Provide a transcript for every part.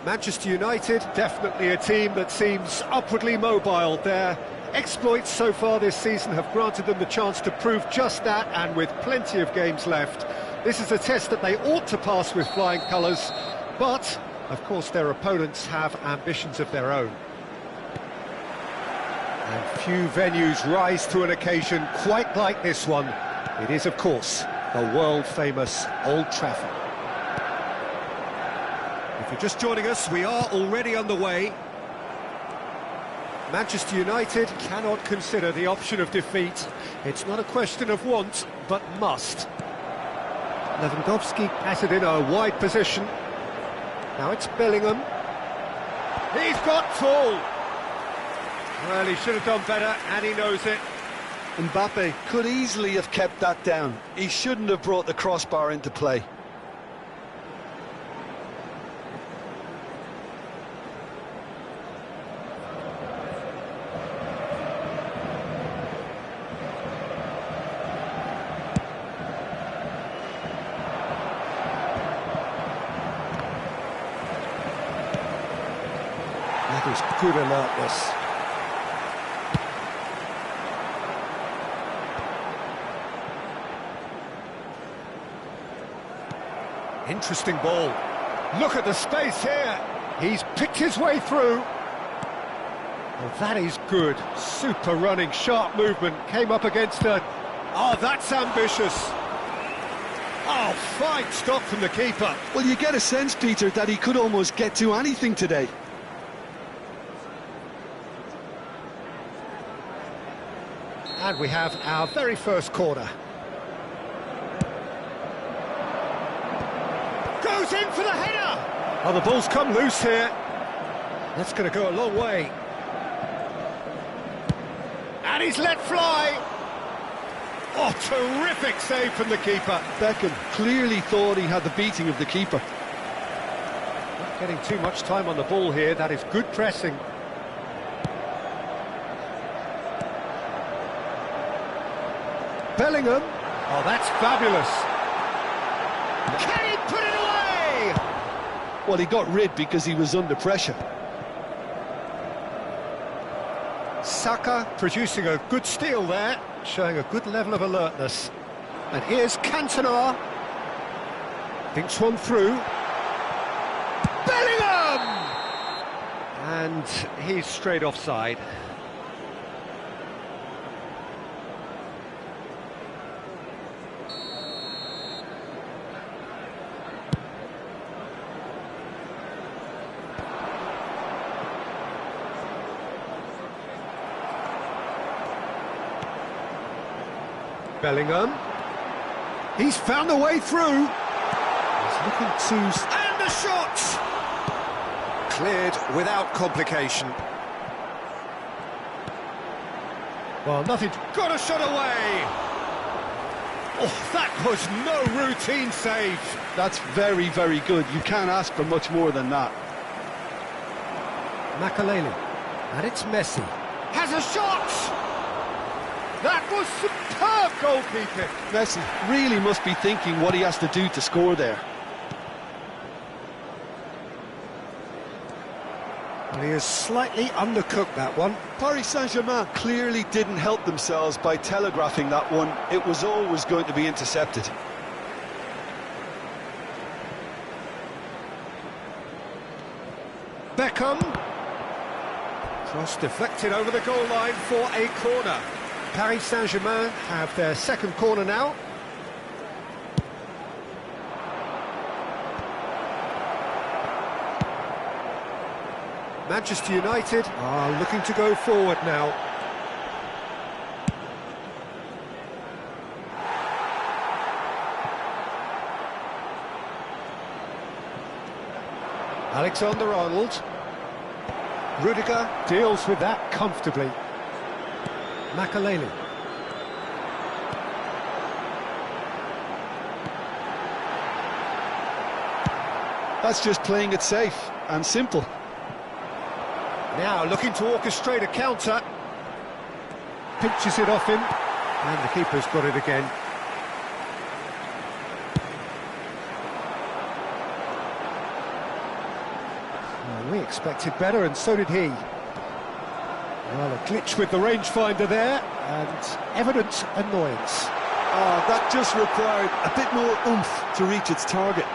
Manchester United, definitely a team that seems upwardly mobile. Their exploits so far this season have granted them the chance to prove just that, and with plenty of games left. This is a test that they ought to pass with flying colours, but, of course, their opponents have ambitions of their own. And few venues rise to an occasion quite like this one. It is, of course, the world-famous Old Trafford. If you're just joining us, we are already underway. Manchester United cannot consider the option of defeat. It's not a question of want, but must. Lewandowski patted in a wide position. Now it's Bellingham. He's got tall. Well, he should have done better, and he knows it. Mbappe could easily have kept that down. He shouldn't have brought the crossbar into play. That is good alertness. Interesting ball. Look at the space here. He's picked his way through. Well, that is good. Super running, sharp movement. Came up against a... Oh, that's ambitious. Oh, fine stop from the keeper. Well, you get a sense, Peter, that he could almost get to anything today. And we have our very first corner. Goes in for the header! Oh, the ball's come loose here. That's going to go a long way. And he's let fly. Oh, terrific save from the keeper. Beckham clearly thought he had the beating of the keeper. Not getting too much time on the ball here. That is good pressing. Bellingham. Oh, that's fabulous. Can he put it away? Well, he got rid because he was under pressure. Saka producing a good steal there, showing a good level of alertness. And here's Cantona. Thinks one through. Bellingham! And he's straight offside. Bellingham. He's found a way through. He's looking to... And the shot! Cleared without complication. Well, nothing... Got a shot away! Oh, that was no routine save. That's very, very good. You can't ask for much more than that. Makelele. And it's Messi. Has a shot! That was superb goalkeeping. Messi really must be thinking what he has to do to score there. Well, he is slightly undercooked, that one. Paris Saint-Germain clearly didn't help themselves by telegraphing that one. It was always going to be intercepted. Beckham. Cross deflected over the goal line for a corner. Paris Saint-Germain have their second corner now. Manchester United are looking to go forward now. Alexander-Arnold. Rudiger deals with that comfortably. Makelele. That's just playing it safe and simple. Now looking to orchestrate a counter. Pinches it off him, and the keeper's got it again. Well, we expected better, and so did he. Well, a glitch with the rangefinder there, and evident annoyance. Oh, that just required a bit more oomph to reach its target.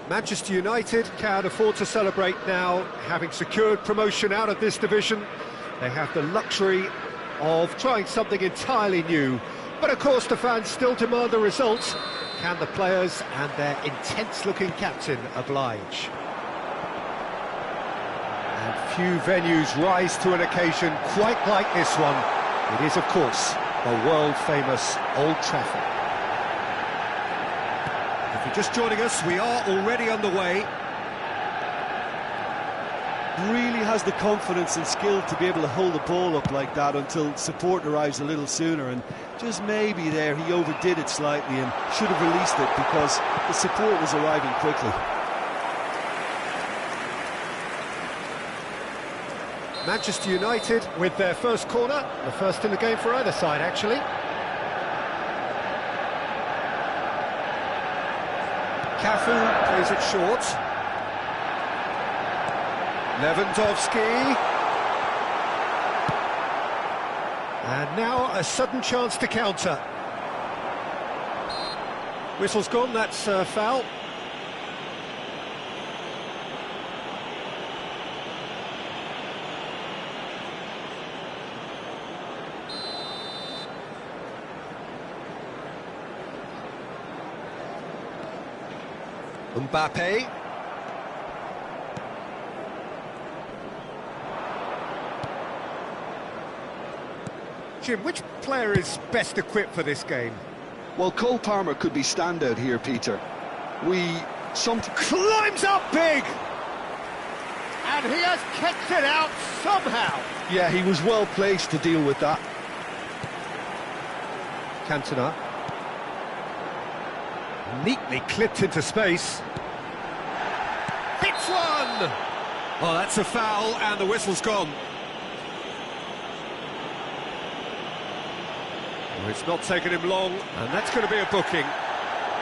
Manchester United can afford to celebrate now, having secured promotion out of this division. They have the luxury of trying something entirely new. But of course the fans still demand the results. Can the players and their intense-looking captain oblige? And few venues rise to an occasion quite like this one. It is, of course, the world-famous Old Trafford. If you're just joining us, we are already underway. Really has the confidence and skill to be able to hold the ball up like that until support arrives a little sooner, and just maybe there he overdid it slightly and should have released it because the support was arriving quickly. Manchester United with their first corner, the first in the game for either side actually. Cafu plays it short. Lewandowski. And now a sudden chance to counter. Whistle's gone, that's a foul. Mbappe. Jim, which player is best equipped for this game? Well, Cole Palmer could be standout here, Peter. Climbs up big! And he has kicked it out somehow. Yeah, he was well placed to deal with that. Cantona. Neatly clipped into space. Hits one! Oh, that's a foul, and the whistle's gone. Well, it's not taken him long, and that's going to be a booking.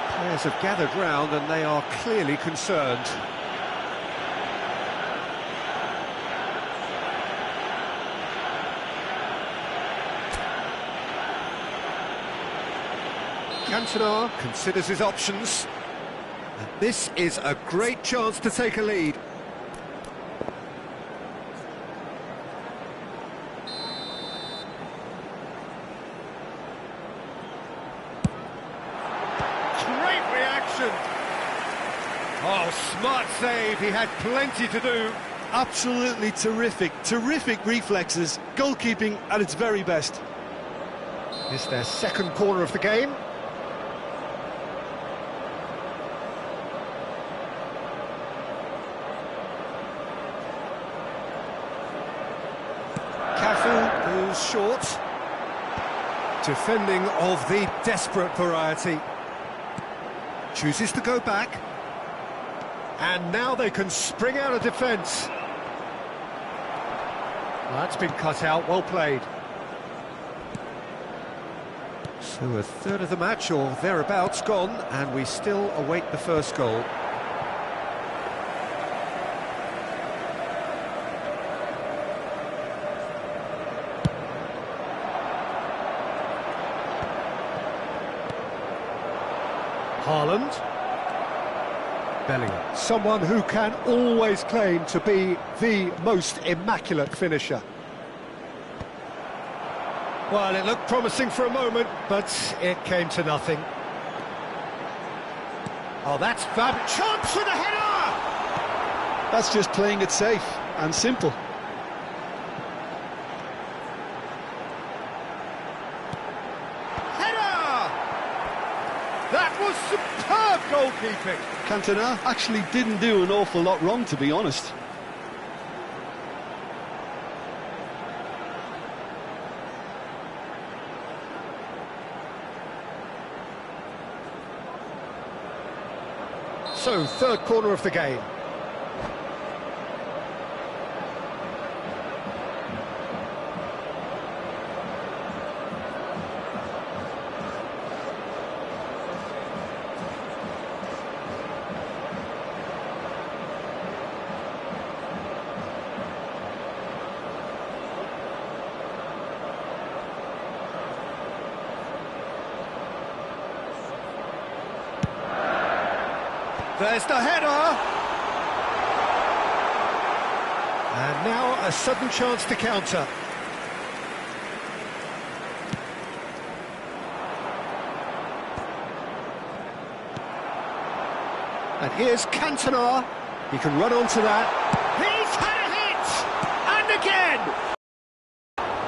Players have gathered round, and they are clearly concerned. Cantona considers his options, and this is a great chance to take a lead. Great reaction! Oh, smart save, he had plenty to do. Absolutely terrific reflexes, goalkeeping at its very best. It's their second corner of the game. Cafu goes short. Defending of the desperate variety. Chooses to go back. And now they can spring out of defence. Well, that's been cut out, well played. So a third of the match, or thereabouts, gone, and we still await the first goal. Haaland. Bellingham, someone who can always claim to be the most immaculate finisher. Well, it looked promising for a moment, but it came to nothing. Oh, that's fab. Chance for the header! That's just playing it safe and simple. Header! That was superb goalkeeping. Cantona actually didn't do an awful lot wrong, to be honest. So, third corner of the game. There's the header! And now a sudden chance to counter. And here's Cantona. He can run onto that. He's had a hit! And again!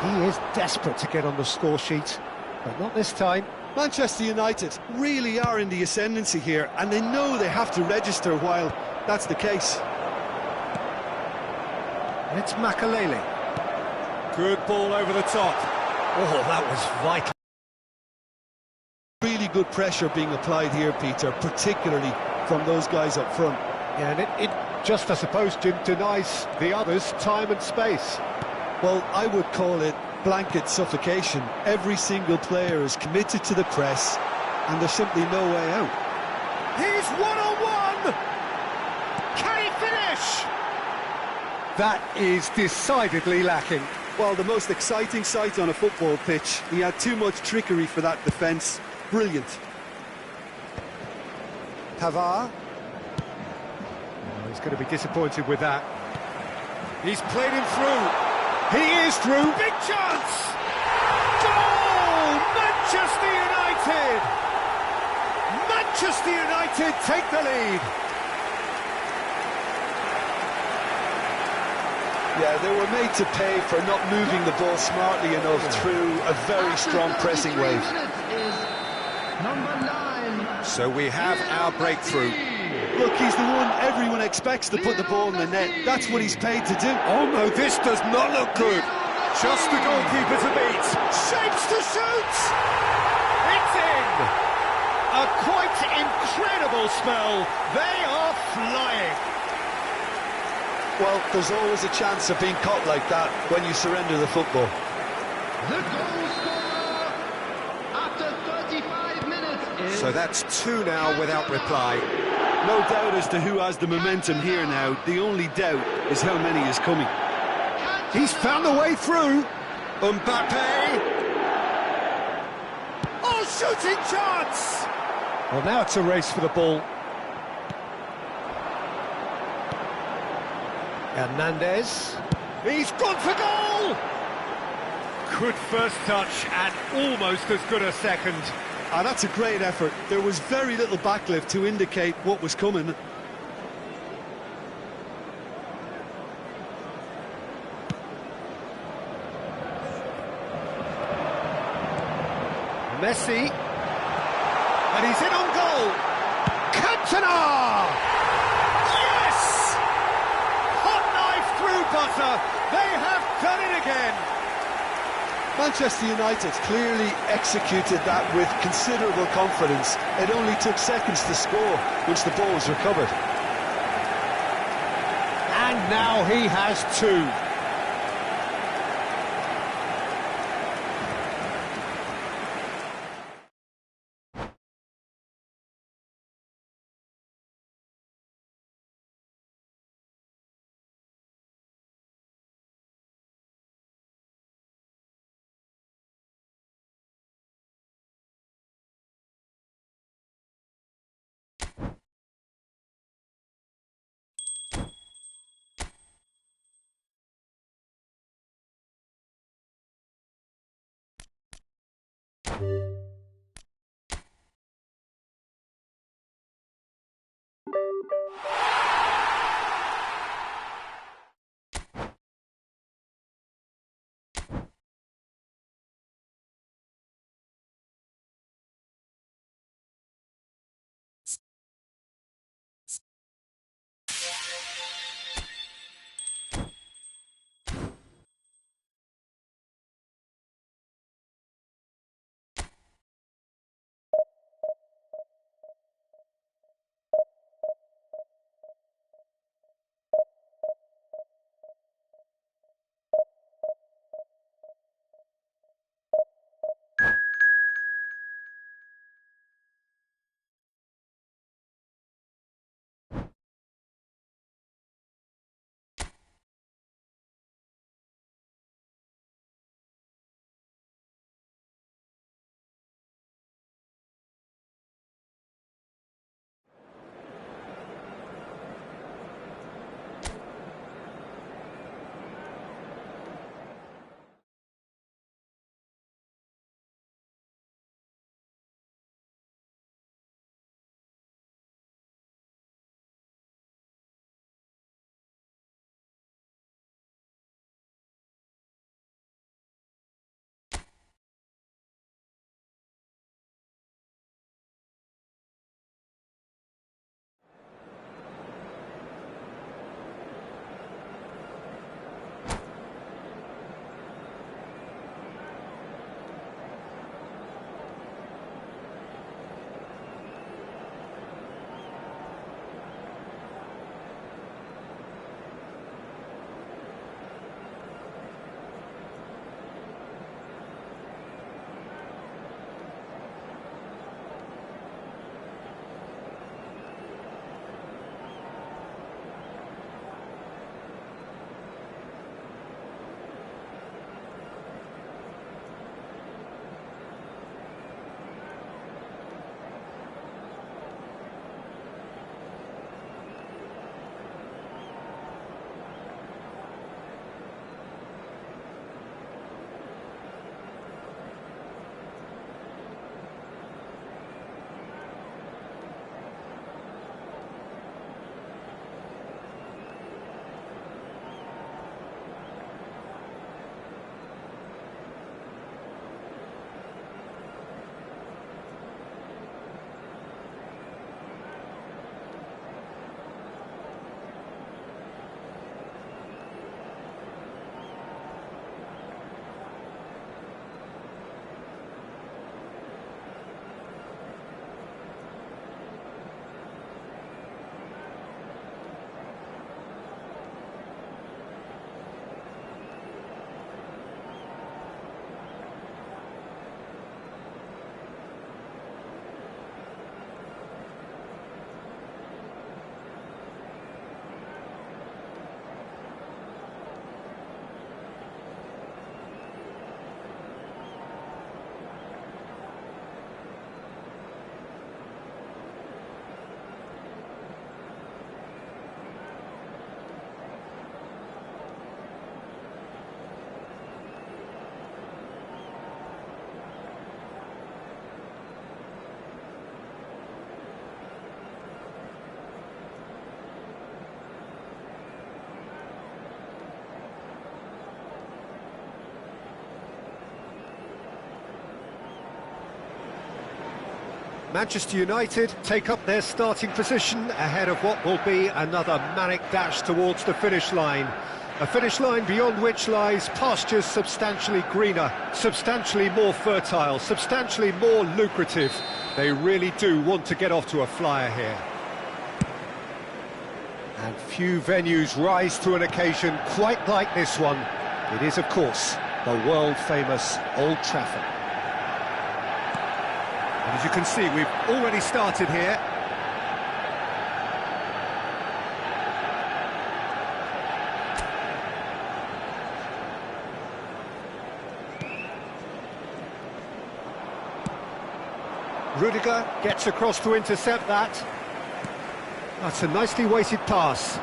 He is desperate to get on the score sheet, but not this time. Manchester United really are in the ascendancy here, and they know they have to register while that's the case. And it's Makalele. Good ball over the top. Oh, that was vital. Really good pressure being applied here, Peter, particularly from those guys up front. Yeah, and it just, I suppose, Jim, denies the others time and space. Well, I would call it blanket suffocation. Every single player is committed to the press, and there's simply no way out. He's one-on-one! Can he finish? That is decidedly lacking. Well, the most exciting sight on a football pitch. He had too much trickery for that defence. Brilliant. Pavard. Oh, he's going to be disappointed with that. He's played him through. He is through. Big chance! Goal! Manchester United! Manchester United take the lead. Yeah, they were made to pay for not moving the ball smartly enough through a very strong pressing wave. So we have our breakthrough. Look, he's the one everyone expects to put the ball in the net. That's what he's paid to do. Oh no, this does not look good. Just the goalkeeper to beat. Shapes to shoot! It's in! A quite incredible spell. They are flying. Well, there's always a chance of being caught like that when you surrender the football. The goal scorer after 35 minutes is... So that's two now without reply. No doubt as to who has the momentum here now. The only doubt is how many is coming. He's found a way through. Mbappe. Oh, shooting chance! Well, now it's a race for the ball. Hernandez. He's gone for goal! Good first touch and almost as good a second. Ah, that's a great effort. There was very little backlift to indicate what was coming. Messi. And he's in on goal. Cantona! Yes! Hot knife through butter. They have done it again. Manchester United clearly executed that with considerable confidence. It only took seconds to score once the ball was recovered. And now he has two. Manchester United take up their starting position ahead of what will be another manic dash towards the finish line. A finish line beyond which lies pastures substantially greener, substantially more fertile, substantially more lucrative. They really do want to get off to a flyer here. And few venues rise to an occasion quite like this one. It is, of course, the world-famous Old Trafford. And as you can see, we've already started here. Rudiger gets across to intercept that. That's a nicely weighted pass.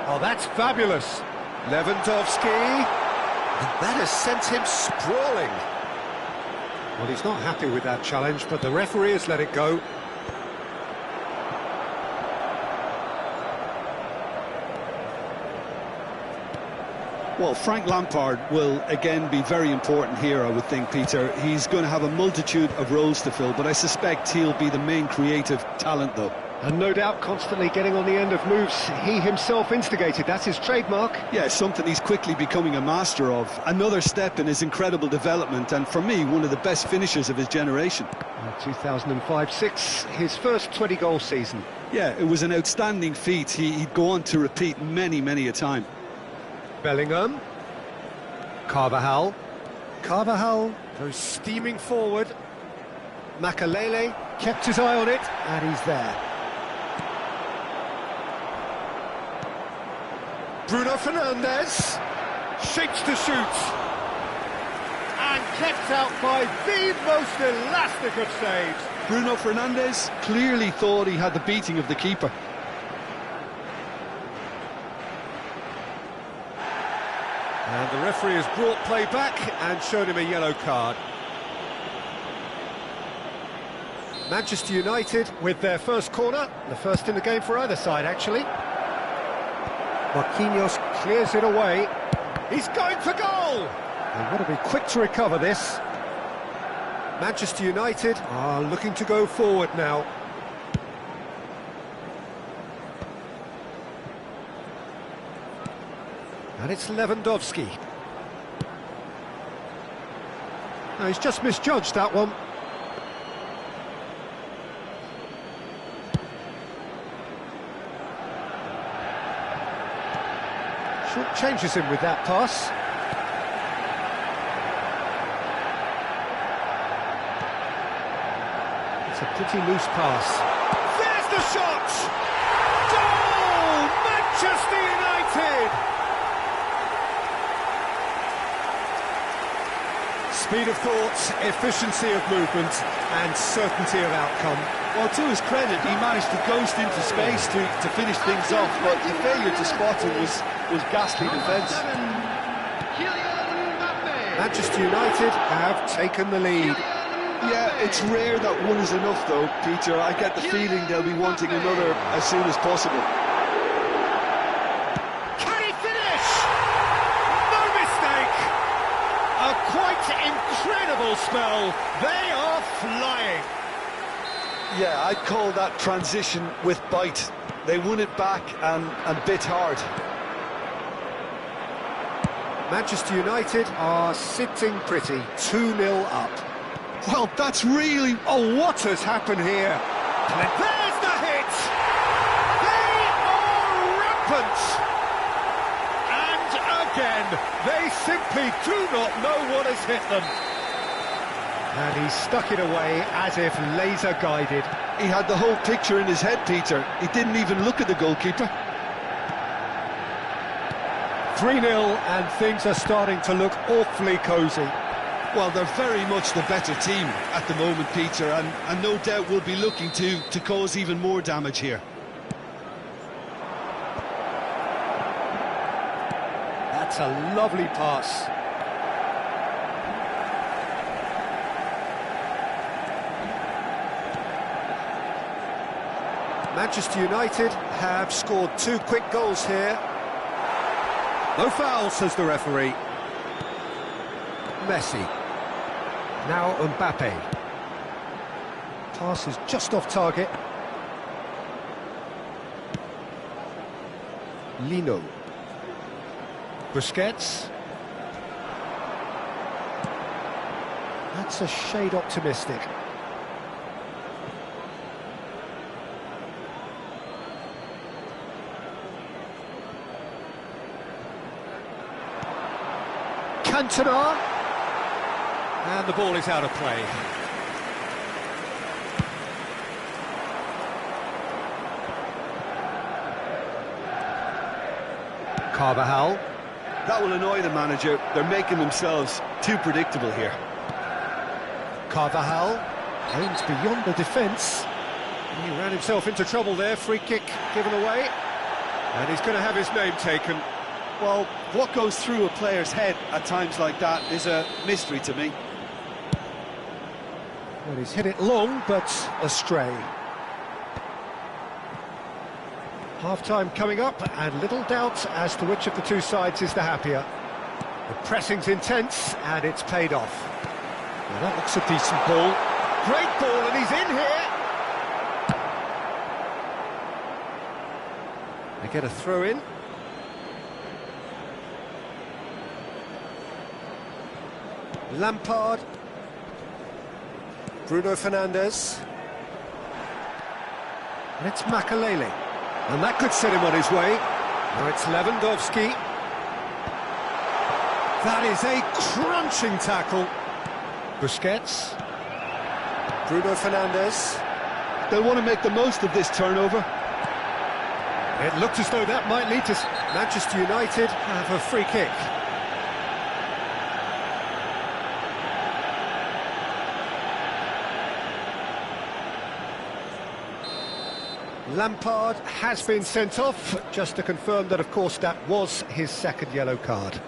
Oh, that's fabulous. Lewandowski. And that has sent him sprawling. Well, he's not happy with that challenge, but the referee has let it go. Well, Frank Lampard will again be very important here, I would think, Peter. He's going to have a multitude of roles to fill, but I suspect he'll be the main creative talent, though. And no doubt constantly getting on the end of moves he himself instigated. That's his trademark. Yeah, something he's quickly becoming a master of. Another step in his incredible development, and for me, one of the best finishers of his generation. 2005-06, his first 20-goal season. Yeah, it was an outstanding feat. He'd go on to repeat many, many a time. Bellingham. Carvajal. Carvajal goes steaming forward. Makalele kept his eye on it, and he's there. Bruno Fernandes shapes to shoot. And kept out by the most elastic of saves. Bruno Fernandes clearly thought he had the beating of the keeper. And the referee has brought play back and shown him a yellow card. Manchester United with their first corner, the first in the game for either side, actually. Marquinhos clears it away. He's going for goal! They've got to be quick to recover this. Manchester United are looking to go forward now. And it's Lewandowski. No, he's just misjudged that one. Short changes him with that pass. It's a pretty loose pass. There's the shot! Goal! Manchester United! Speed of thought, efficiency of movement, and certainty of outcome. Well, to his credit, he managed to ghost into space to finish things off, but the failure to spot him was ghastly defence. Manchester United have taken the lead. Yeah, it's rare that one is enough, though, Peter. I get the feeling they'll be wanting another as soon as possible. Can he finish? No mistake! A quite incredible spell. They are flying. Yeah, I'd call that transition with bite. They won it back and bit hard. Manchester United are sitting pretty, 2-0 up. Well, that's really... Oh, what has happened here? There's the hit! They are rampant! And again, they simply do not know what has hit them. And he stuck it away as if laser-guided. He had the whole picture in his head, Peter. He didn't even look at the goalkeeper. 3-0, and things are starting to look awfully cosy. Well, they're very much the better team at the moment, Peter, and no doubt will be looking to cause even more damage here. That's a lovely pass. Manchester United have scored 2 quick goals here. No foul, says the referee. Messi. Now Mbappe. Pass is just off target. Lino. Busquets. That's a shade optimistic. Cantona. And the ball is out of play. Carvajal. That will annoy the manager. They're making themselves too predictable here. Carvajal aims beyond the defence. He ran himself into trouble there. Free kick given away. And he's going to have his name taken. Well, what goes through a player's head at times like that is a mystery to me. Well, he's hit it long, but astray. Half-time coming up, and little doubt as to which of the two sides is the happier. The pressing's intense, and it's paid off. Well, that looks a decent ball. Great ball, and he's in here! They get a throw-in. Lampard. Bruno Fernandes. And it's Makalele. And that could set him on his way. Now it's Lewandowski. That is a crunching tackle. Busquets. Bruno Fernandes. They'll want to make the most of this turnover. It looked as though that might lead to Manchester United have a free kick. Lampard has been sent off, just to confirm that, of course, that was his second yellow card.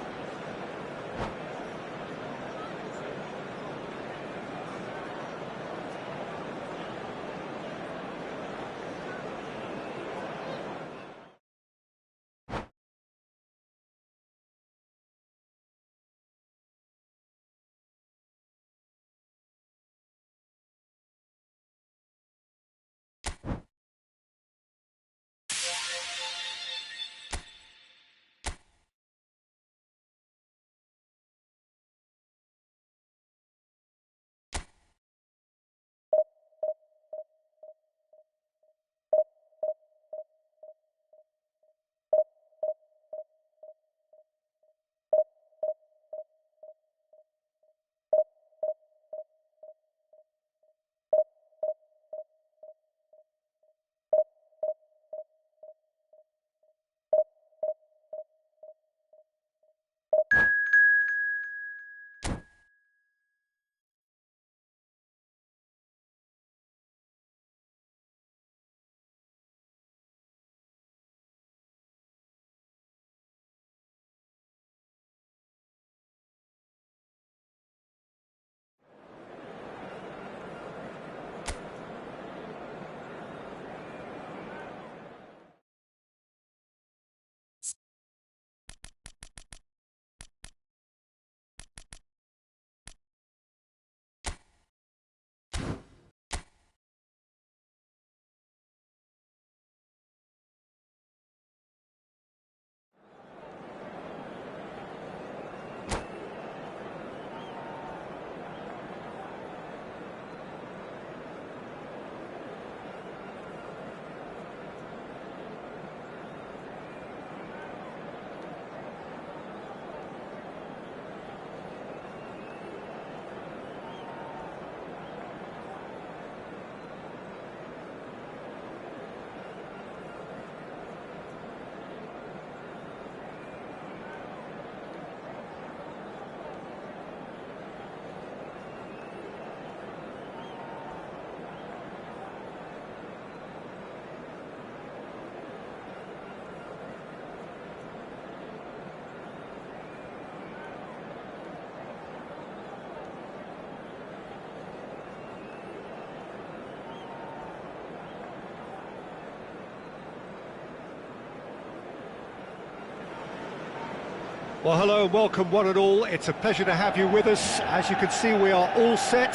Well, hello and welcome one and all. It's a pleasure to have you with us. As you can see, we are all set.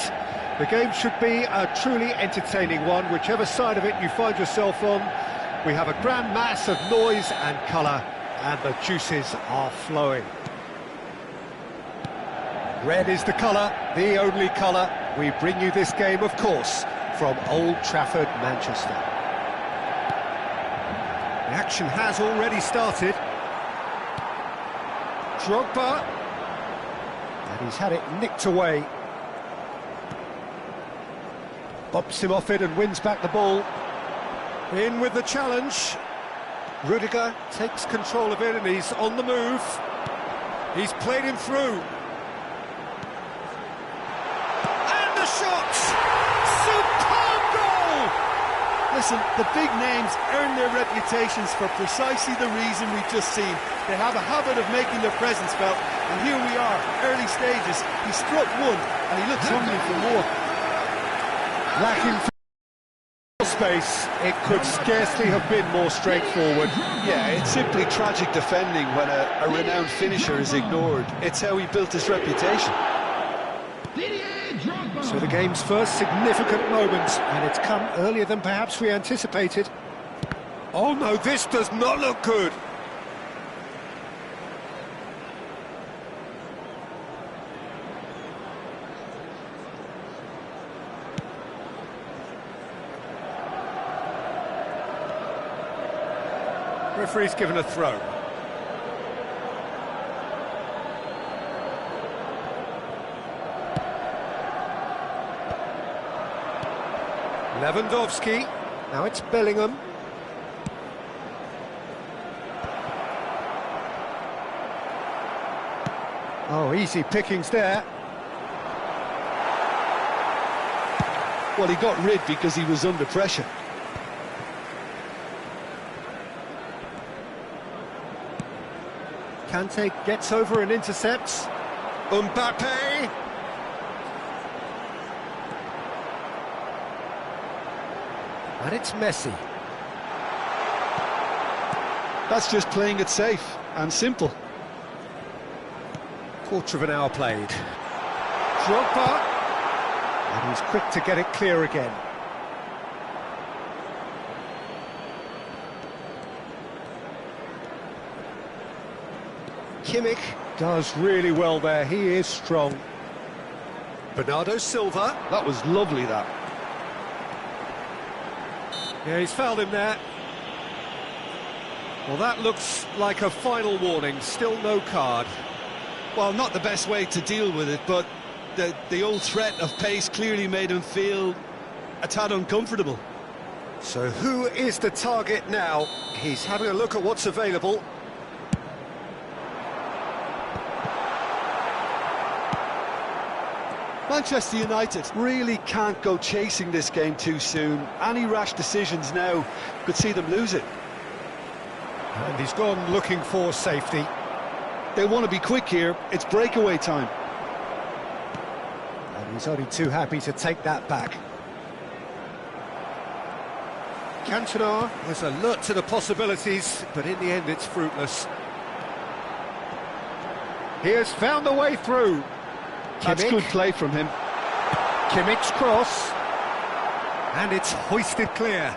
The game should be a truly entertaining one, whichever side of it you find yourself on. We have a grand mass of noise and colour, and the juices are flowing. Red is the colour, the only colour. We bring you this game, of course, from Old Trafford, Manchester. The action has already started. Drogba, and he's had it nicked away. Bops him off it and wins back the ball. In with the challenge. Rudiger takes control of it and he's on the move. He's played him through. And the shot! Superb goal! Listen, the big names earn their reputations for precisely the reason we've just seen. They have a habit of making their presence felt, and here we are, early stages. He struck one, and he looks hungry for more. Lacking space, it could scarcely have been more straightforward. Yeah, it's simply tragic defending when a renowned finisher is ignored. It's how he built his reputation. So the game's first significant moment, and it's come earlier than perhaps we anticipated. Oh no, this does not look good. Referee's given a throw. Lewandowski, now it's Bellingham. Oh, easy pickings there. Well, he got rid because he was under pressure. Kante gets over and intercepts. Mbappe. And it's Messi. That's just playing it safe and simple. Quarter of an hour played. Drogba. And he's quick to get it clear again. Kimmich does really well there, he is strong. Bernardo Silva. That was lovely, that. Yeah, he's fouled him there. Well, that looks like a final warning, still no card. Well, not the best way to deal with it, but the old threat of pace clearly made him feel a tad uncomfortable. So who is the target now? He's having a look at what's available. Manchester United really can't go chasing this game too soon. Any rash decisions now could see them lose it. And he's gone looking for safety. They want to be quick here, it's breakaway time. And he's only too happy to take that back. Cantona was alert to the possibilities, but in the end it's fruitless. He has found the way through. That's Kimmich. good play from him. Kimmich's cross. And it's hoisted clear.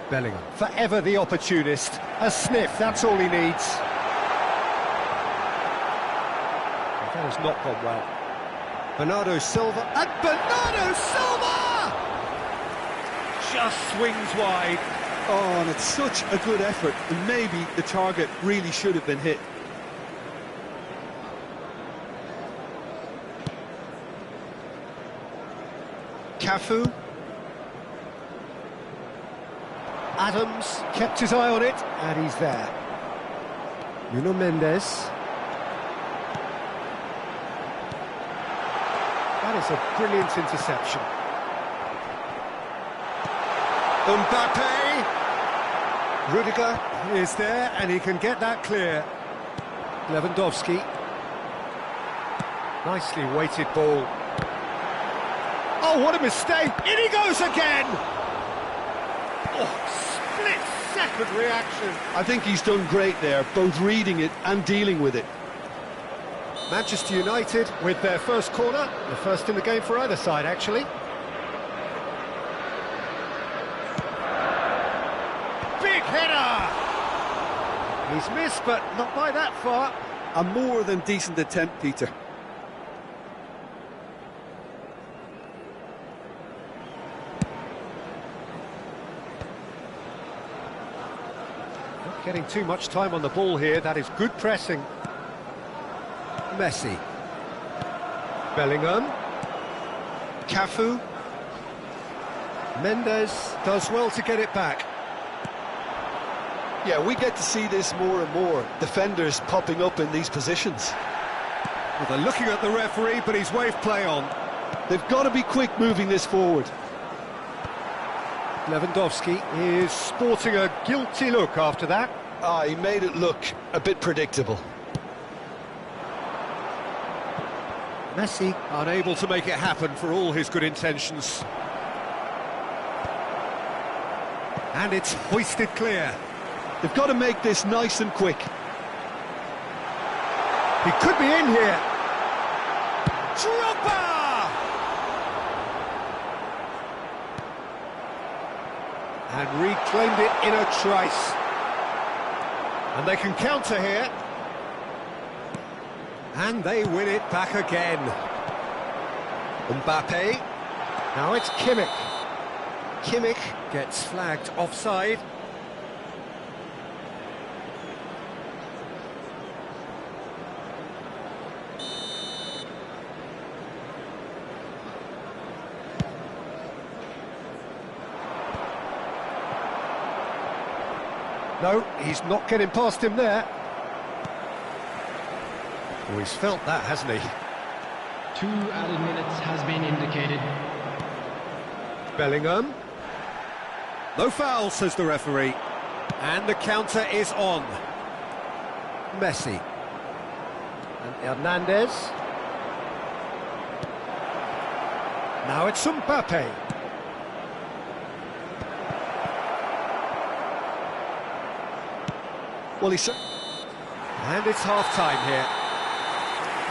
Bellingham, forever the opportunist. A sniff, that's all he needs. That has not gone well. Bernardo Silva, and Bernardo Silva! Just swings wide. Oh, and it's such a good effort, and maybe the target really should have been hit. Cafu. Adams kept his eye on it, and he's there. Nuno Mendes. That is a brilliant interception. Mbappe. Rudiger is there, and he can get that clear. Lewandowski. Nicely weighted ball. Oh, what a mistake! In he goes again! Oh, split rapid reaction. I think he's done great there, both reading it and dealing with it. Manchester United with their first corner, the first in the game for either side, actually. Big header! He's missed, but not by that far. A more than decent attempt, Peter. Not getting too much time on the ball here, that is good pressing. Messi. Bellingham. Cafu. Mendes does well to get it back. Yeah, we get to see this more and more. Defenders popping up in these positions. Well, they're looking at the referee, but he's waved play on. They've got to be quick moving this forward. Lewandowski is sporting a guilty look after that. He made it look a bit predictable. Messi unable to make it happen for all his good intentions. And it's hoisted clear. They've got to make this nice and quick. He could be in here. Drogba! And reclaimed it in a trice. And they can counter here. And they win it back again. Mbappe. Now it's Kimmich. Kimmich gets flagged offside. No, he's not getting past him there. Oh, he's felt that, hasn't he? 2 added minutes has been indicated. Bellingham. No foul, says the referee. And the counter is on. Messi. And Hernandez. Now it's Mbappe. Well, he's... And it's half-time here.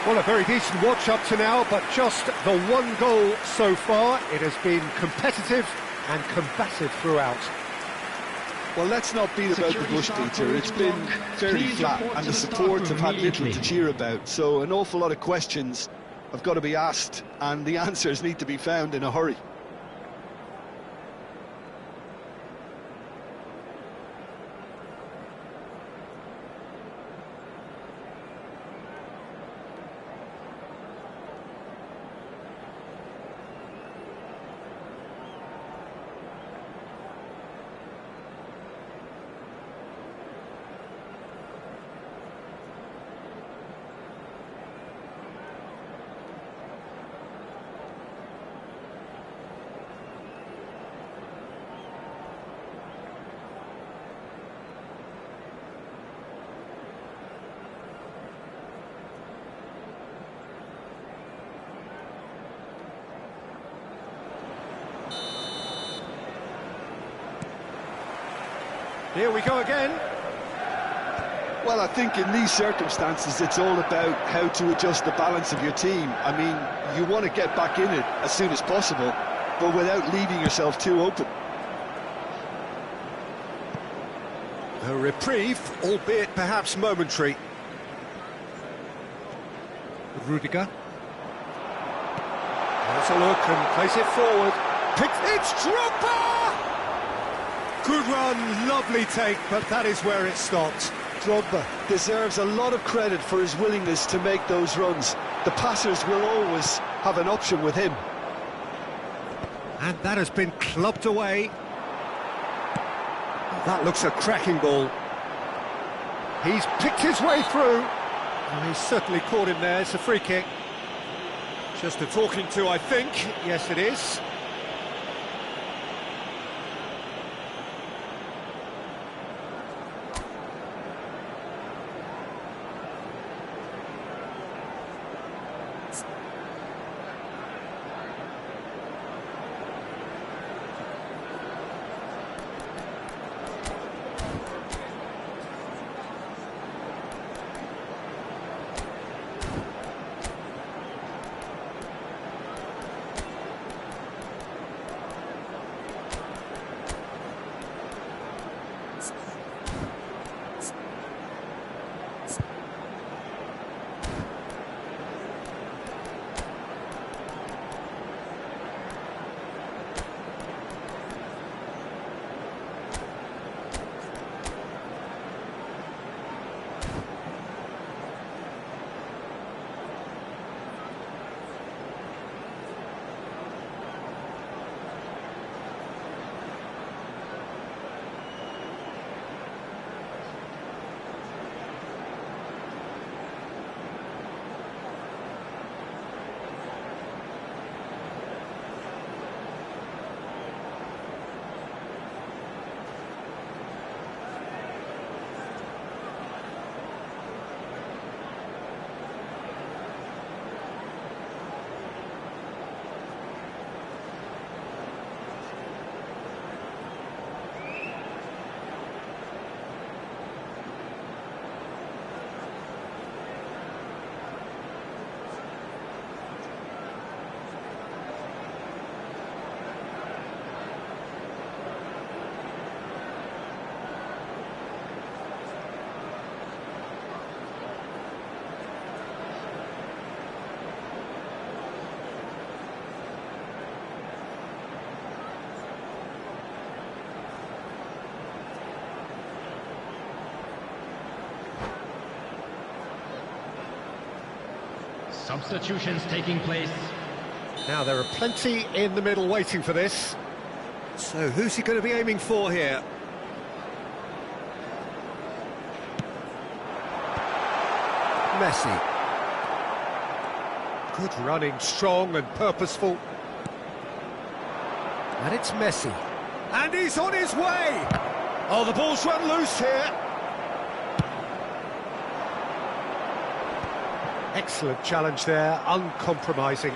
Well, a very decent watch up to now, but just the one goal so far. It has been competitive and combative throughout. Well, let's not beat about the bush, Peter. It's been fairly flat, and the support have had little to cheer about. So an awful lot of questions have got to be asked, and the answers need to be found in a hurry. Here we go again. Well, I think in these circumstances, it's all about how to adjust the balance of your team. I mean, you want to get back in it as soon as possible, but without leaving yourself too open. A reprieve, albeit perhaps momentary. Rudiger. Has a look and plays it forward. It's Drogba! Good run, lovely take, but that is where it stopped. Drogba deserves a lot of credit for his willingness to make those runs. The passers will always have an option with him. And that has been clubbed away. That looks a cracking ball. He's picked his way through. And he's certainly caught him there. It's a free kick. Just a talking to, I think. Yes, it is. Substitutions taking place. Now there are plenty in the middle waiting for this. So who's he going to be aiming for here? Messi. Good running, strong and purposeful. And it's Messi. And he's on his way! Oh, the ball's run loose here. Excellent challenge there, uncompromising.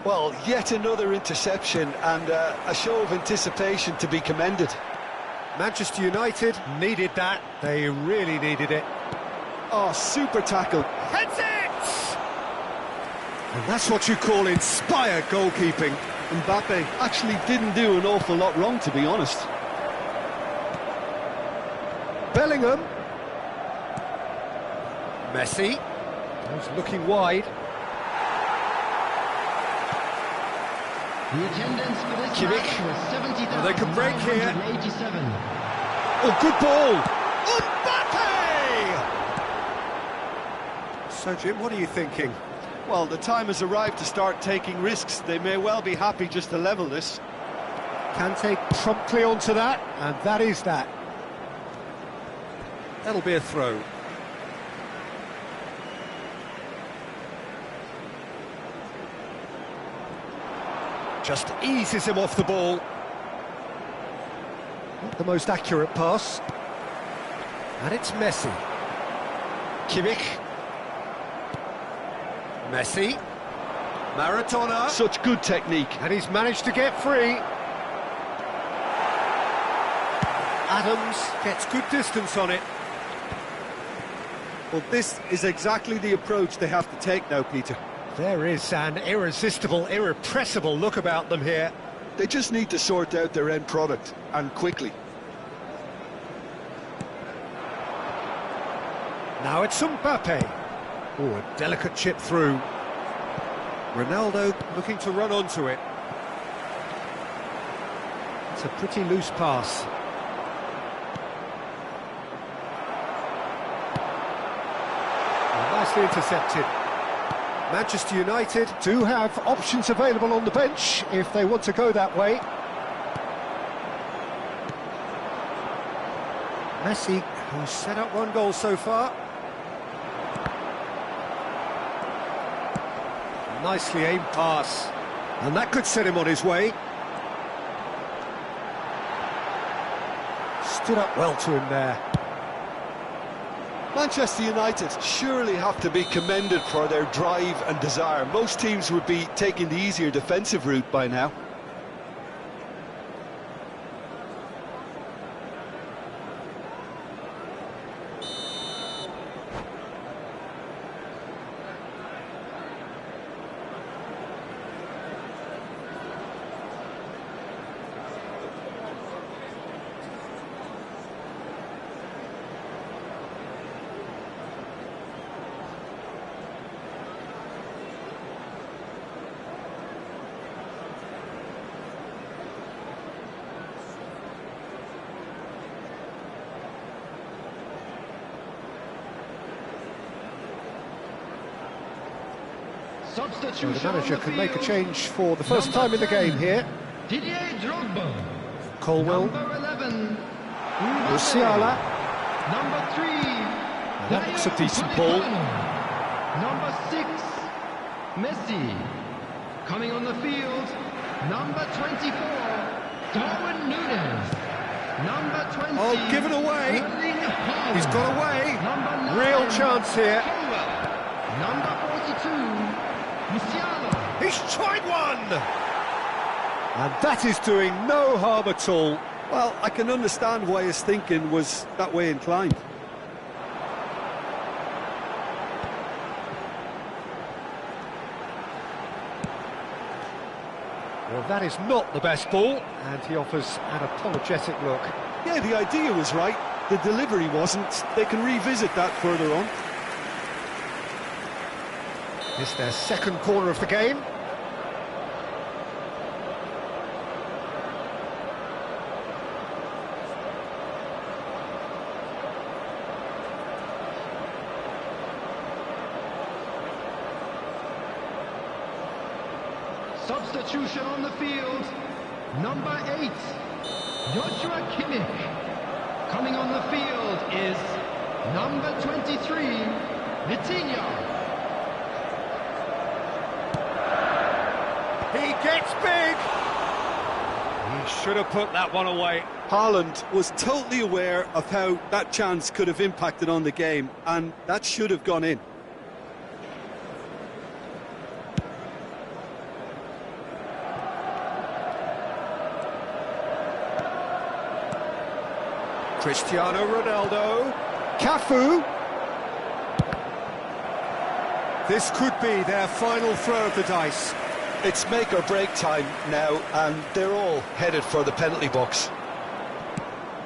Well, yet another interception and a show of anticipation to be commended. Manchester United needed that. They really needed it. Oh, super tackle. Heads it! And that's what you call inspired goalkeeping. Mbappe actually didn't do an awful lot wrong, to be honest. Bellingham. Messi. Goes looking wide. The attendance for this Kimmich. match was 70,987. They can break here. Oh, good ball! Mbappe! So, Jim, what are you thinking? Well, the time has arrived to start taking risks. They may well be happy just to level this. Kante promptly onto that, and that is that. That'll be a throw. Just eases him off the ball. Not the most accurate pass. And it's Messi. Kimmich. Messi. Maradona. Such good technique. And he's managed to get free. Adams gets good distance on it. Well, this is exactly the approach they have to take now, Peter. There is an irresistible, irrepressible look about them here. They just need to sort out their end product, and quickly. Now it's Mbappe. Oh, a delicate chip through. Ronaldo looking to run onto it. It's a pretty loose pass. Nicely intercepted. Manchester United do have options available on the bench if they want to go that way. Messi, who's set up one goal so far. Nicely aimed pass. And that could set him on his way. Stood up well to him there. Manchester United surely have to be commended for their drive and desire. Most teams would be taking the easier defensive route by now. So Substitution the manager on the can make a field. change for the first Number time in the 10, game here. Didier Drogba. Colwell, Number 11, Musiala. Number 3, that looks a Dayot decent ball. Upamecano. Number 6, Messi. Coming on the field, number 24, Darwin Núñez. Number 20. Oh, given away. Erling Haaland. He's got away. Number 9, Real chance here. Colwell. Number 42, Musiala. He's tried one! And that is doing no harm at all. Well, I can understand why his thinking was that way inclined. Well, that is not the best ball, and he offers an apologetic look. Yeah, the idea was right, the delivery wasn't. They can revisit that further on. It's their second corner of the game. Substitution on the field, number 8, Joshua Kimmich. Coming on the field is number 23, Vitinha. He gets big! He should have put that one away. Haaland was totally aware of how that chance could have impacted on the game, and that should have gone in. Cristiano Ronaldo. Cafu. This could be their final throw of the dice. It's make or break time now, and they're all headed for the penalty box.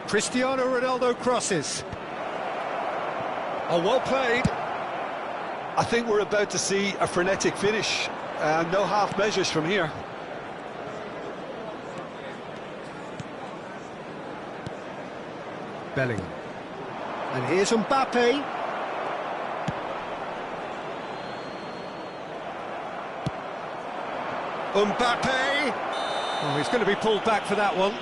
Cristiano Ronaldo crosses. Oh, well played. I think we're about to see a frenetic finish, and no half measures from here. Bellingham. And here's Mbappe. Mbappe! Oh, he's going to be pulled back for that one.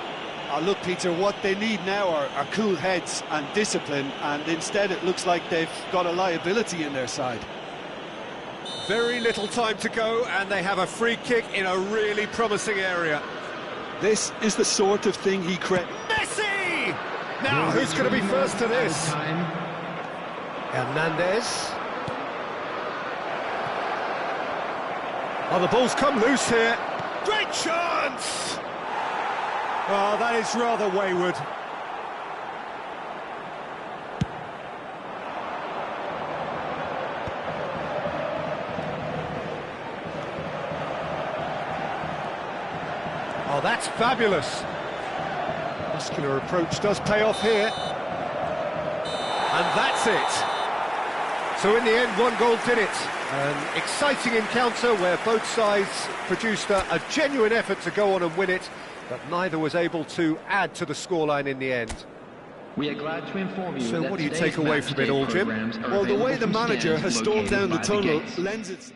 Look, Peter, what they need now are cool heads and discipline, and instead it looks like they've got a liability in their side. Very little time to go, and they have a free kick in a really promising area. This is the sort of thing he creates. Messi! Now, who's going to be first to this? Time. Hernandez. Oh, the ball's come loose here. Great chance! Oh, that is rather wayward. Oh, that's fabulous. Muscular approach does pay off here. And that's it. So in the end, one goal did it. An exciting encounter where both sides produced a genuine effort to go on and win it, but neither was able to add to the scoreline in the end. We are glad to inform you So that what do you today's take away from it all, Jim? programs are Well, the way available the from manager stands has stormed located down the by tunnel gates. lends it.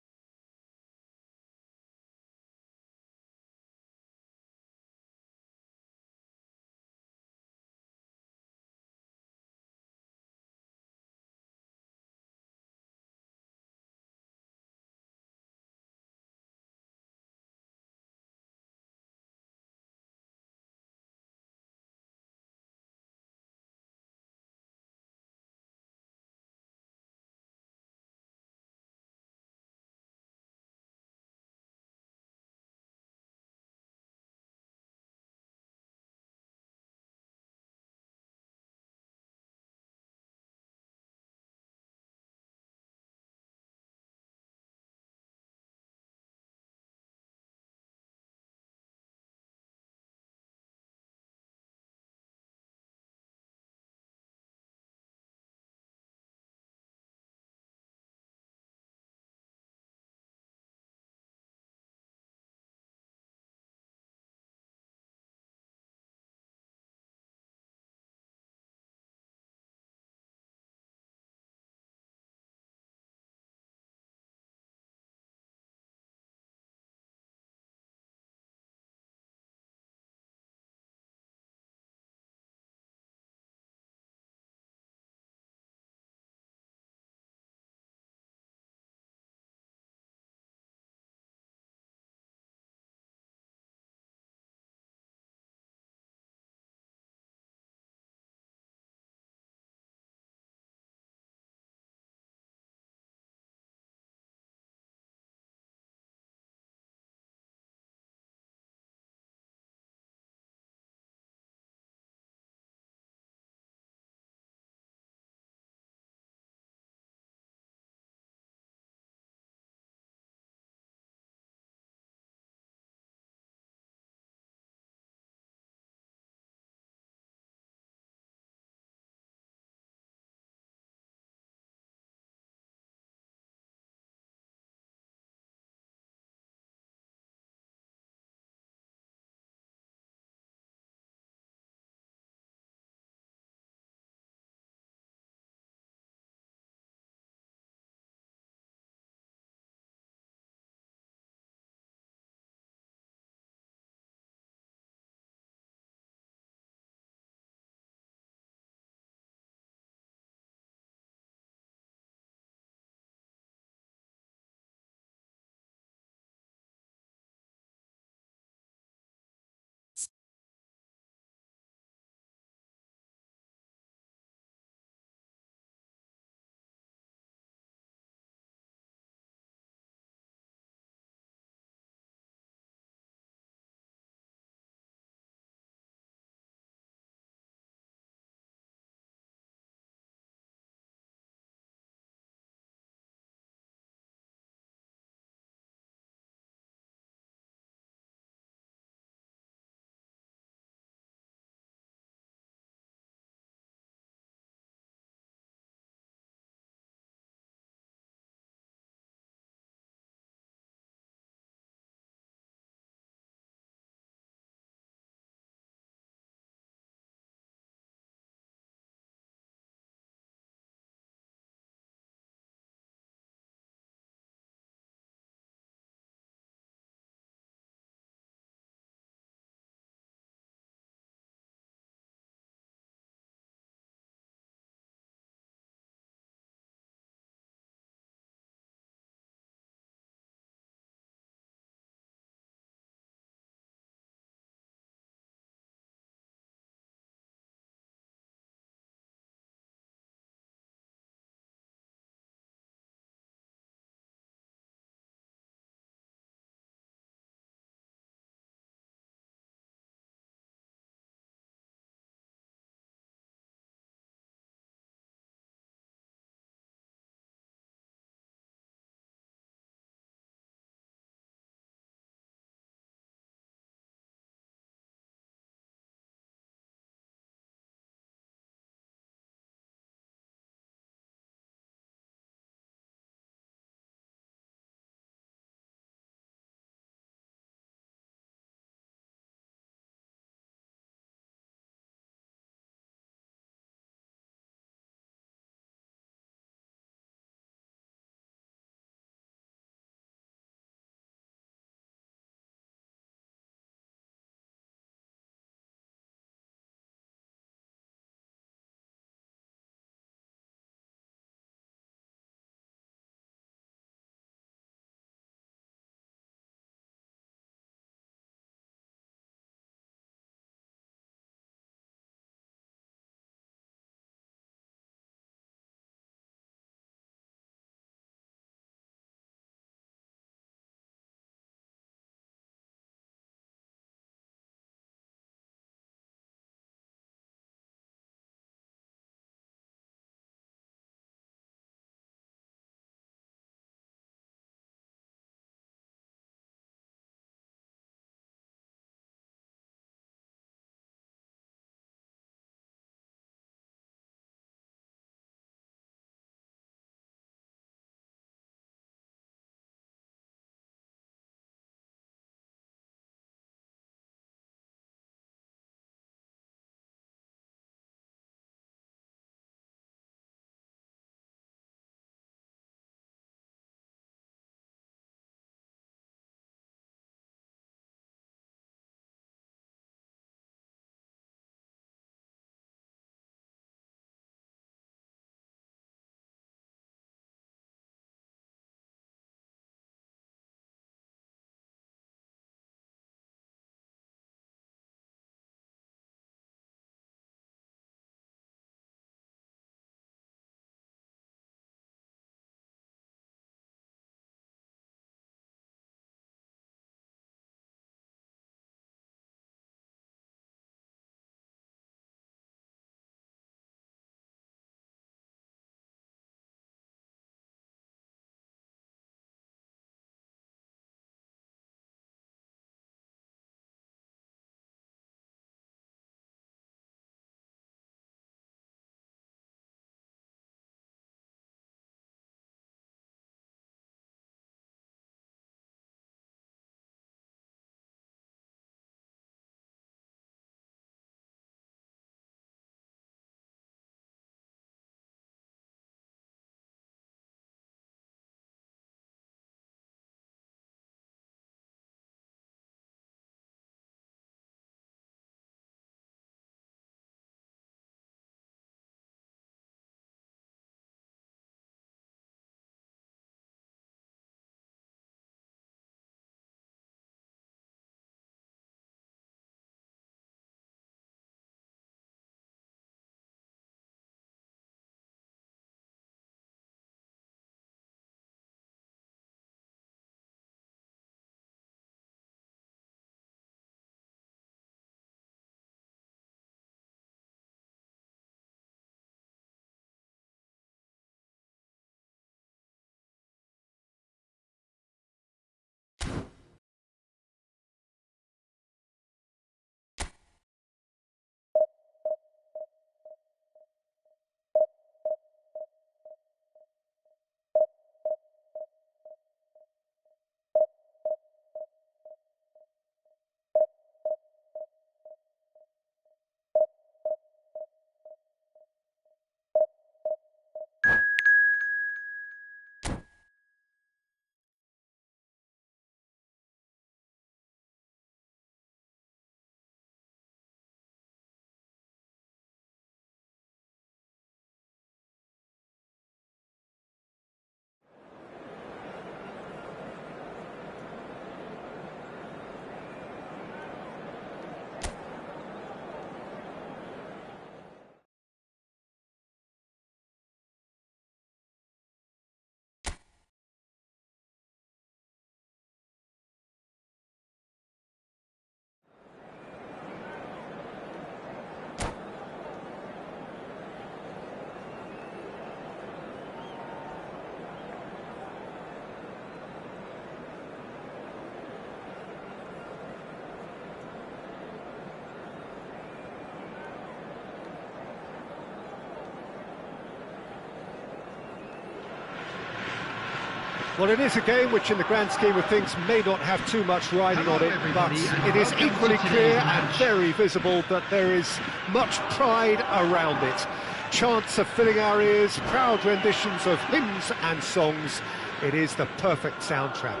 Well, it is a game which in the grand scheme of things may not have too much riding on it, but it is equally clear and very visible that there is much pride around it. Chants are filling our ears, proud renditions of hymns and songs. It is the perfect soundtrack.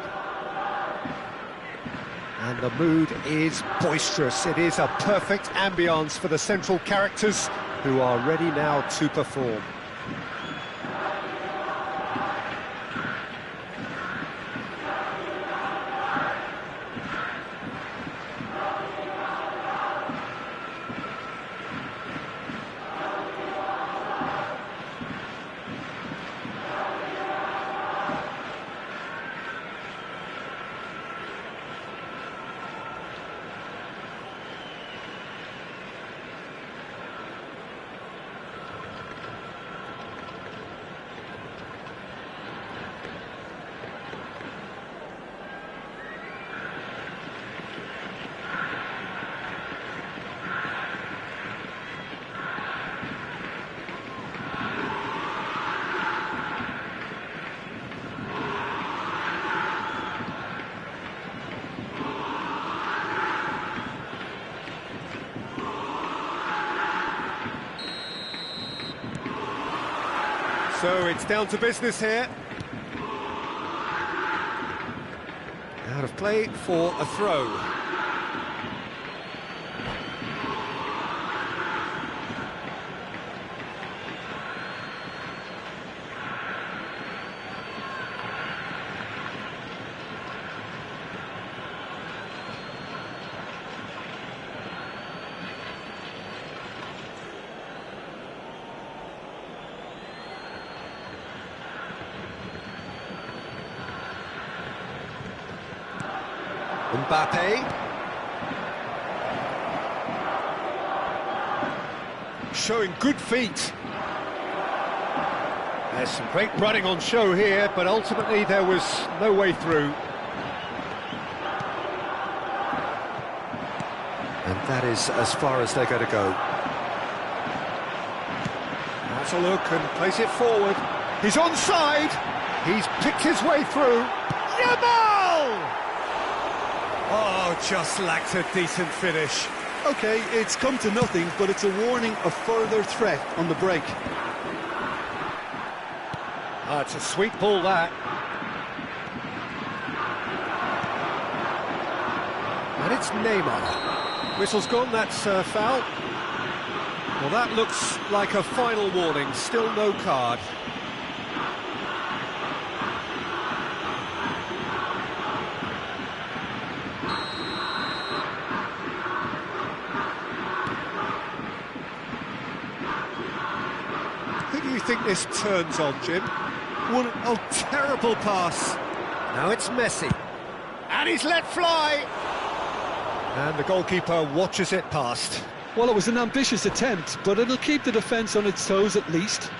And the mood is boisterous. It is a perfect ambience for the central characters who are ready now to perform. So it's down to business here. Out of play for a throw. Mbappe. Showing good feet. There's some great running on show here, but ultimately there was no way through. And that is as far as they're going to go. That's a look and plays it forward. He's onside. He's picked his way through. Yamal! Oh, just lacked a decent finish. OK, it's come to nothing, but it's a warning of further threat on the break. Ah, it's a sweet ball, that. And it's Neymar. Whistle's gone, that's foul. Well, that looks like a final warning, still no card. Who do you think this turns on, Jim? Oh, terrible pass. Now it's Messi. And he's let fly. And the goalkeeper watches it past. Well, it was an ambitious attempt, but it'll keep the defence on its toes at least.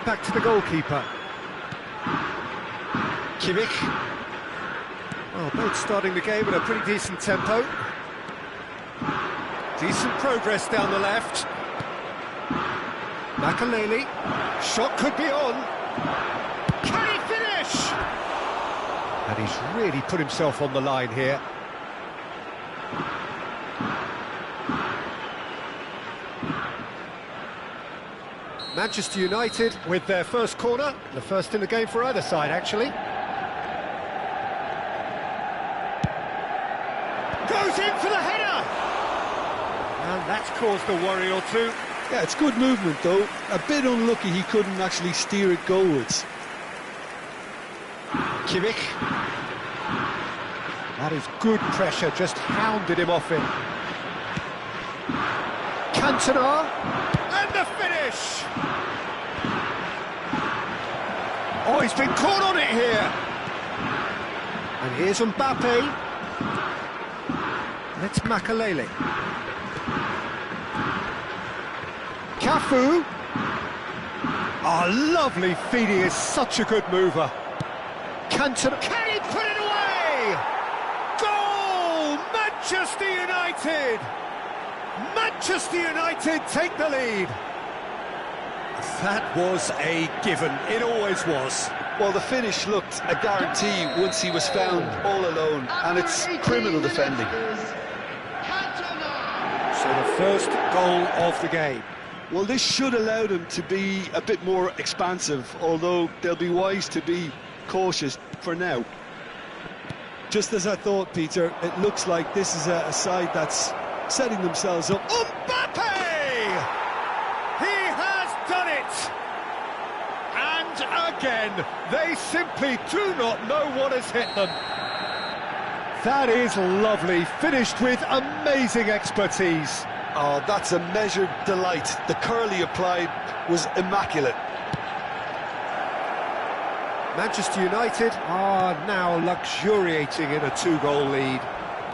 Back to the goalkeeper. Kimmich. Well, both starting the game at a pretty decent tempo. Decent progress down the left. Makaleli. Shot could be on. Can he finish? And he's really put himself on the line here. Manchester United with their first corner, the first in the game for either side, actually. Goes in for the header! And that's caused a worry or two. Yeah, it's good movement, though. A bit unlucky he couldn't actually steer it goalwards. Kimmich. That is good pressure, just hounded him off it. Cantona. And the finish! Oh, he's been caught on it here. And here's Mbappe. It's Makalele. Cafu. Oh, lovely feed, he is such a good mover. Cantona, can he put it away? Goal! Manchester United! Manchester United take the lead. That was a given, it always was. Well, the finish looked a guarantee once he was found all alone, and it's criminal defending. So the first goal of the game. Well, this should allow them to be a bit more expansive, although they'll be wise to be cautious for now. Just as I thought, Peter, it looks like this is a side that's setting themselves up. Mbappe! He has done it! And again, they simply do not know what has hit them. That is lovely, finished with amazing expertise. Oh, that's a measured delight. The curl he applied was immaculate. Manchester United are now luxuriating in a 2-goal lead.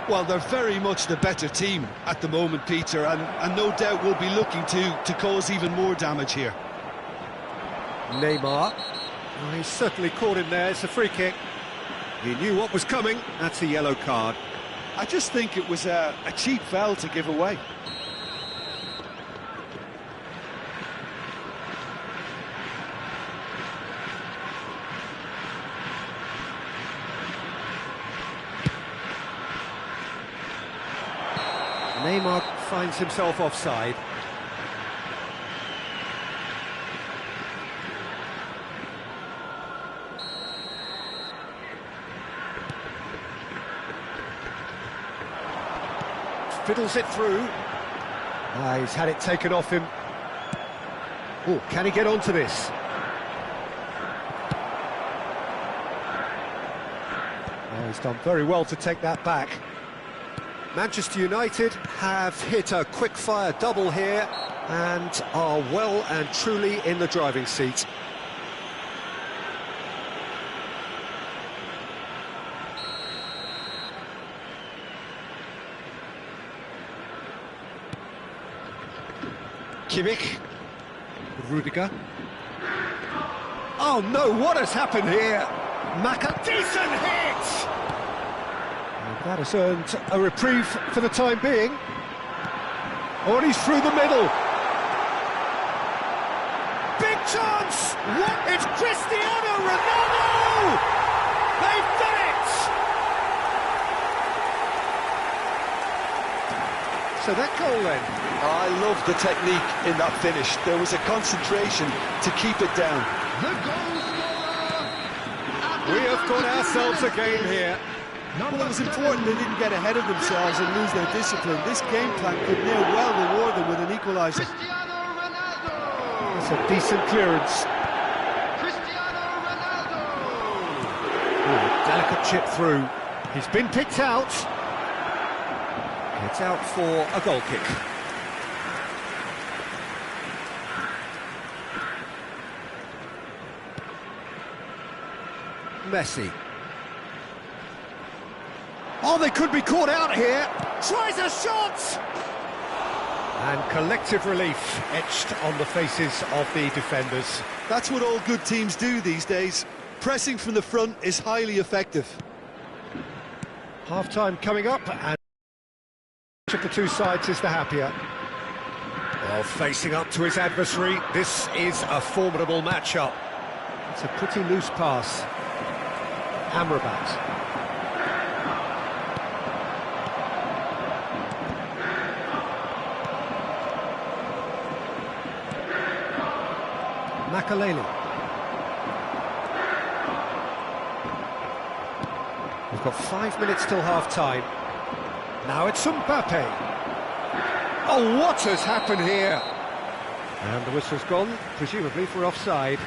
Well, they're very much the better team at the moment, Peter, and no doubt will be looking to cause even more damage here. Neymar. Oh, he's certainly caught him there, it's a free kick. He knew what was coming, that's a yellow card. I just think it was a cheap foul to give away. Neymar finds himself offside. Fiddles it through. He's had it taken off him. Oh, can he get onto this? Oh, he's done very well to take that back. Manchester United have hit a quick-fire double here and are well and truly in the driving seat. Kimmich, Rudiger. Oh no, what has happened here? Maka, decent hit! And that has earned a reprieve for the time being. Oh, and he's through the middle. Big chance! What? It's Cristiano Ronaldo! They've done it! So that goal then. I love the technique in that finish. There was a concentration to keep it down. The goal scorer. We have got ourselves a game here. Well, it was important they didn't get ahead of themselves and lose their discipline. This game plan could near well reward them with an equaliser. Cristiano Ronaldo. It's a decent clearance. Cristiano Ronaldo. Ooh, delicate chip through. He's been picked out. It's out for a goal kick. Messi. Oh, they could be caught out here. Tries a shot! And collective relief etched on the faces of the defenders. That's what all good teams do these days. Pressing from the front is highly effective. Half-time coming up, and each of the two sides is the happier. Well, facing up to his adversary, this is a formidable matchup. It's a pretty loose pass. Amrabat. Makalele. We've got 5 minutes till half-time. Now it's Mbappe. Oh, what has happened here? And the whistle's gone, presumably for offside.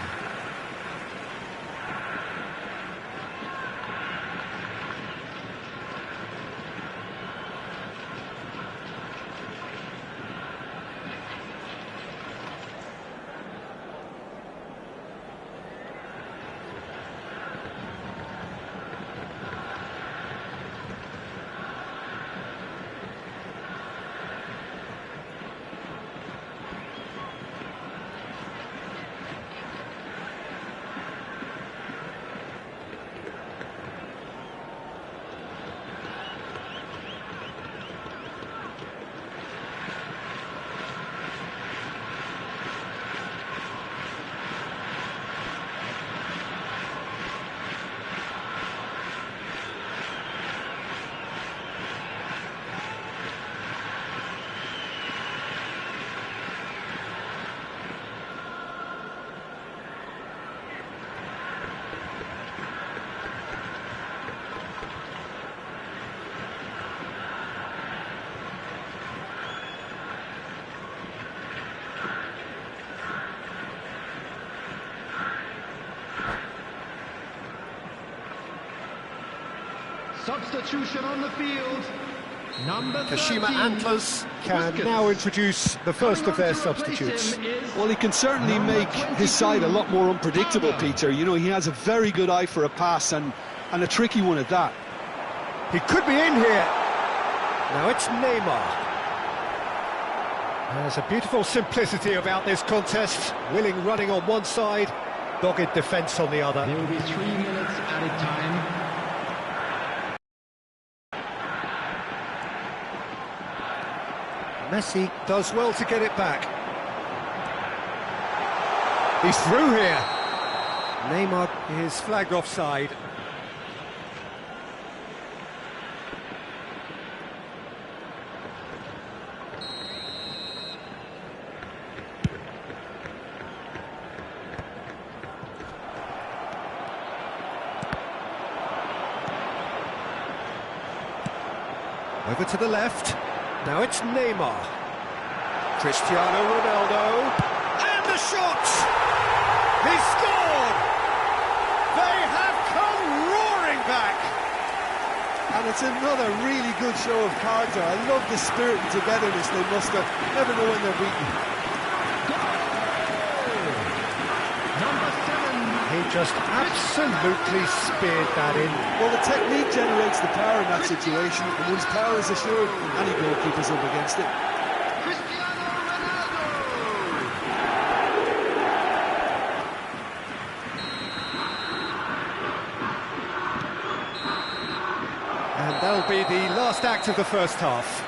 Substitution on the field. Number Kashima 13, Antlers can Busquets. now introduce the first Coming of their on to replace substitutes. him is Well, he can certainly number make his side a lot more unpredictable, Pablo. Peter. You know, he has a very good eye for a pass and a tricky one at that. He could be in here. Now it's Neymar. There's a beautiful simplicity about this contest. Willing running on one side, dogged defence on the other. There will be 3 minutes added time. Messi does well to get it back. He's through here. Neymar is flagged offside. Over to the left. Now it's Neymar. Cristiano Ronaldo. And the shot! He scored! They have come roaring back! And it's another really good show of character. I love the spirit and togetherness they must have. Never know when they're beaten. Number 7. He just absolutely speared that in. Well, the technique generates the power in that situation, and once power is assured, any goalkeeper's up against it. Cristiano Ronaldo. And that'll be the last act of the first half.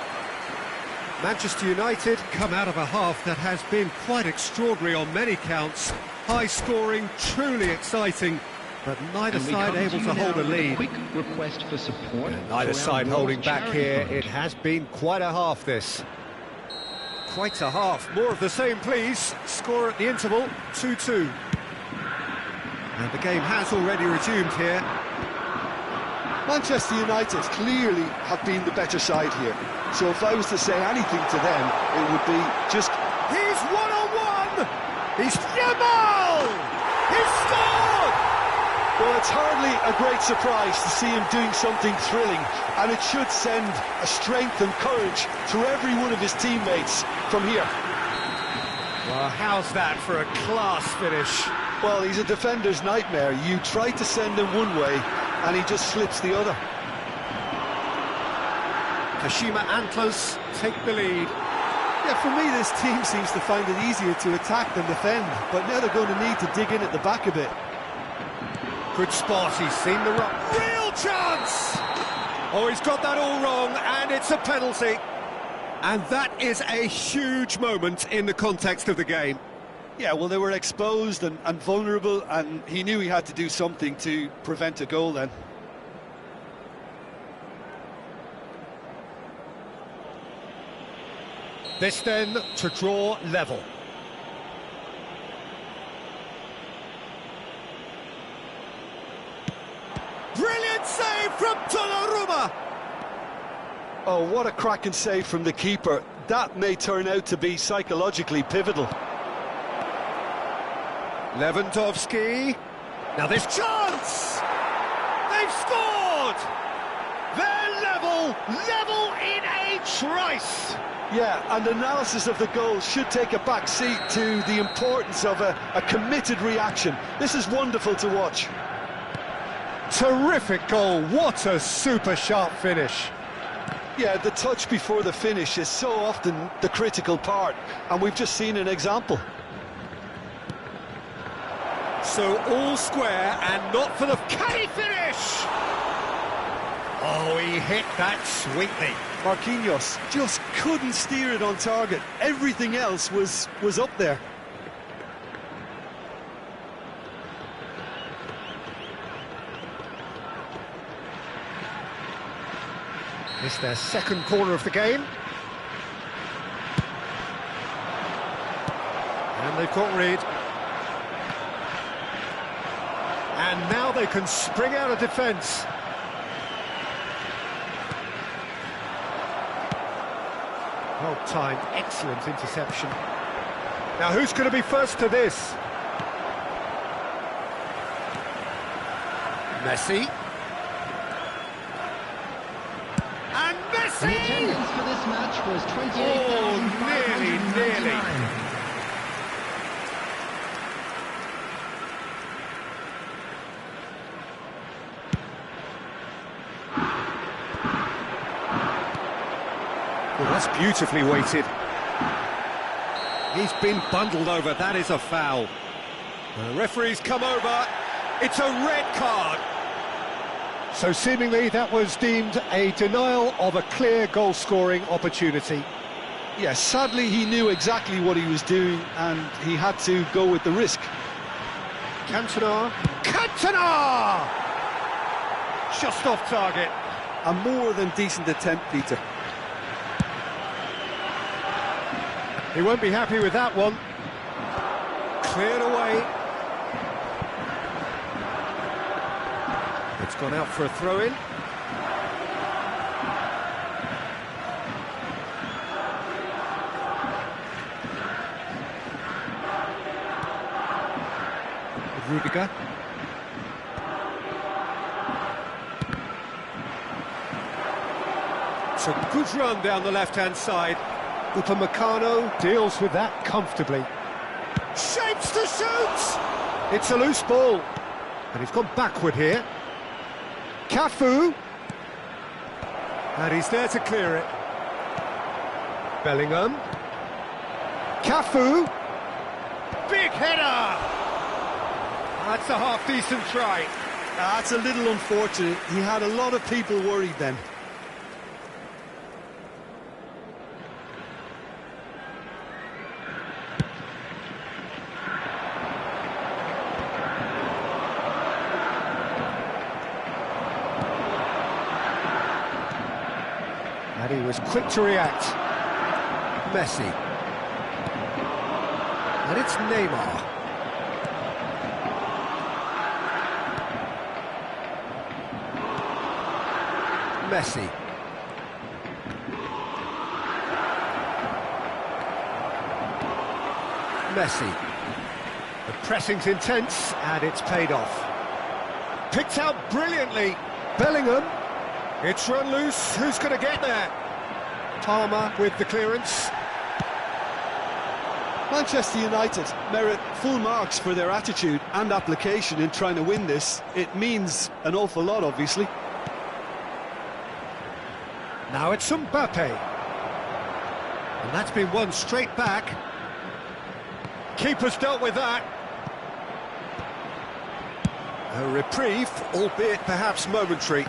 Manchester United come out of a half that has been quite extraordinary on many counts. High scoring, truly exciting, but neither And we side come able you to hold now a with lead. Quick request for support. Neither for our side World holding back Charity here. Fund. It has been quite a half, this. Quite a half. More of the same, please. Score at the interval, 2-2. And the game has already resumed here. Manchester United clearly have been the better side here. So if I was to say anything to them, it would be just... He's one-on-one! He's Yamal! He's scored! Well, it's hardly a great surprise to see him doing something thrilling, and it should send a strength and courage to every one of his teammates from here. Well, how's that for a class finish? Well, he's a defender's nightmare. You try to send him one way, and he just slips the other. Kashima Antlers take the lead. Yeah, for me, this team seems to find it easier to attack than defend, but now they're going to need to dig in at the back a bit. Good spot, he's seen the run. Real chance! Oh, he's got that all wrong, and it's a penalty. And that is a huge moment in the context of the game. Yeah, well, they were exposed and vulnerable, and he knew he had to do something to prevent a goal then. This then to draw level. Brilliant save from Donnarumma! Oh, what a cracking save from the keeper. That may turn out to be psychologically pivotal. Lewandowski. Now this chance! They've scored! They're level in a trice! Yeah, and analysis of the goal should take a back seat to the importance of a committed reaction. This is wonderful to watch. Terrific goal, what a super sharp finish. Yeah, the touch before the finish is so often the critical part, and we've just seen an example. So all square and not for the... Can he finish? Oh, he hit that sweetly. Marquinhos just couldn't steer it on target. Everything else was up there. It's their second corner of the game. And they've got Reed. And now they can spring out of defence. Well timed, excellent interception. Now who's going to be first to this? Messi. Messi! The attendance for this match was 28,599. Well, that's beautifully weighted. He's been bundled over, that is a foul. The referee's come over, it's a red card. So seemingly that was deemed a denial of a clear goal-scoring opportunity. Yes, sadly he knew exactly what he was doing and he had to go with the risk. Cantona! Cantona! Just off target. A more than decent attempt, Peter. He won't be happy with that one. Cleared away. It's gone out for a throw-in. Rudiger. It's a good run down the left-hand side. Upamecano deals with that comfortably. Shapes to shoot! It's a loose ball. And he's gone backward here. Cafu. And he's there to clear it. Bellingham. Cafu. Big header! That's a half-decent try. That's a little unfortunate. He had a lot of people worried then. And he was quick to react. Messi. And it's Neymar. Messi. Messi. The pressing's intense, and it's paid off. Picked out brilliantly. Bellingham. It's run loose. Who's going to get there? Palmer with the clearance. Manchester United merit full marks for their attitude and application in trying to win this. It means an awful lot, obviously. Now it's Mbappe. And that's been won straight back. Keeper's dealt with that. A reprieve, albeit perhaps momentary.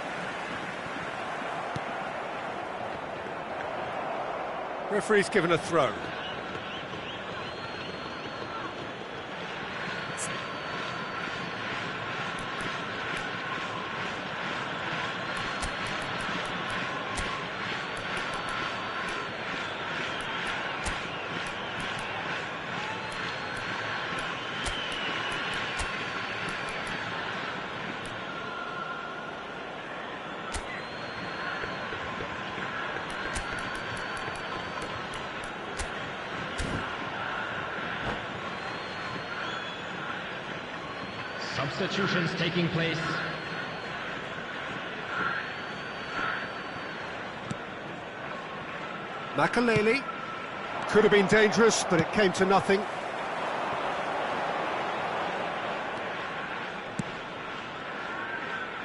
Referee's given a throw. Substitutions taking place. Makelele. Could have been dangerous, but it came to nothing.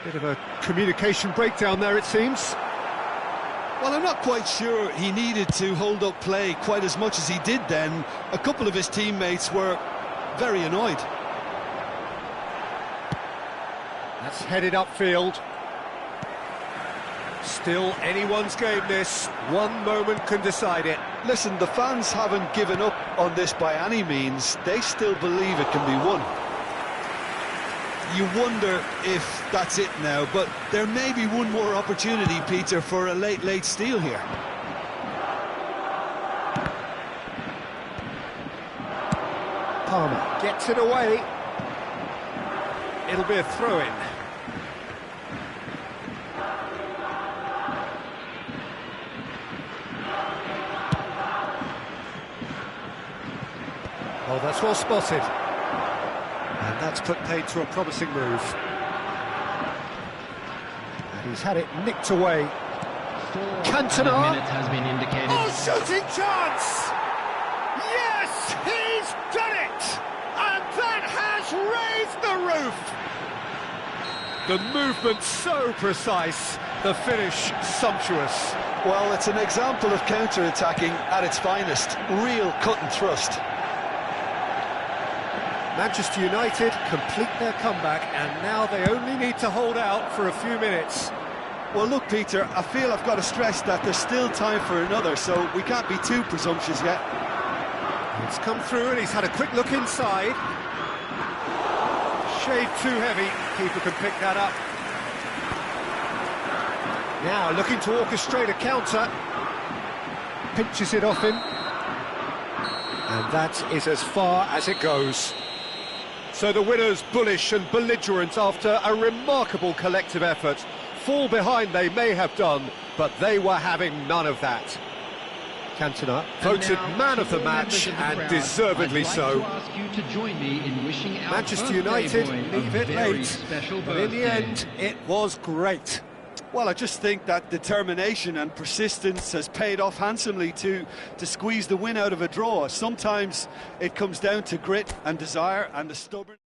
Bit of a communication breakdown there, it seems. Well, I'm not quite sure he needed to hold up play quite as much as he did then. A couple of his teammates were very annoyed. That's headed upfield. Still anyone's game this. One moment can decide it. Listen, the fans haven't given up on this by any means. They still believe it can be won. You wonder if that's it now, but there may be one more opportunity, Peter, for a late steal here. Palmer gets it away. It'll be a throw-in. Oh, that's well spotted. And that's put paid to a promising move. And he's had it nicked away. 4 Cantona. added minutes has been indicated. Oh, shooting chance! Yes, he's done it! And that has raised the roof! The movement so precise, the finish sumptuous. Well, it's an example of counter-attacking at its finest. Real cut and thrust. Manchester United complete their comeback, and now they only need to hold out for a few minutes. Well, look, Peter, I feel I've got to stress that there's still time for another, so we can't be too presumptuous yet. It's come through, and he's had a quick look inside. Shade too heavy, keeper can pick that up. Now looking to orchestrate a counter. Pinches it off him. And that is as far as it goes. So the winners bullish and belligerent after a remarkable collective effort. Fall behind they may have done, but they were having none of that. Cantona voted man of the match, and deservedly so. Manchester United leave it late, but in the end, it was great. Well, I just think that determination and persistence has paid off handsomely to squeeze the win out of a draw. Sometimes it comes down to grit and desire and the stubborn...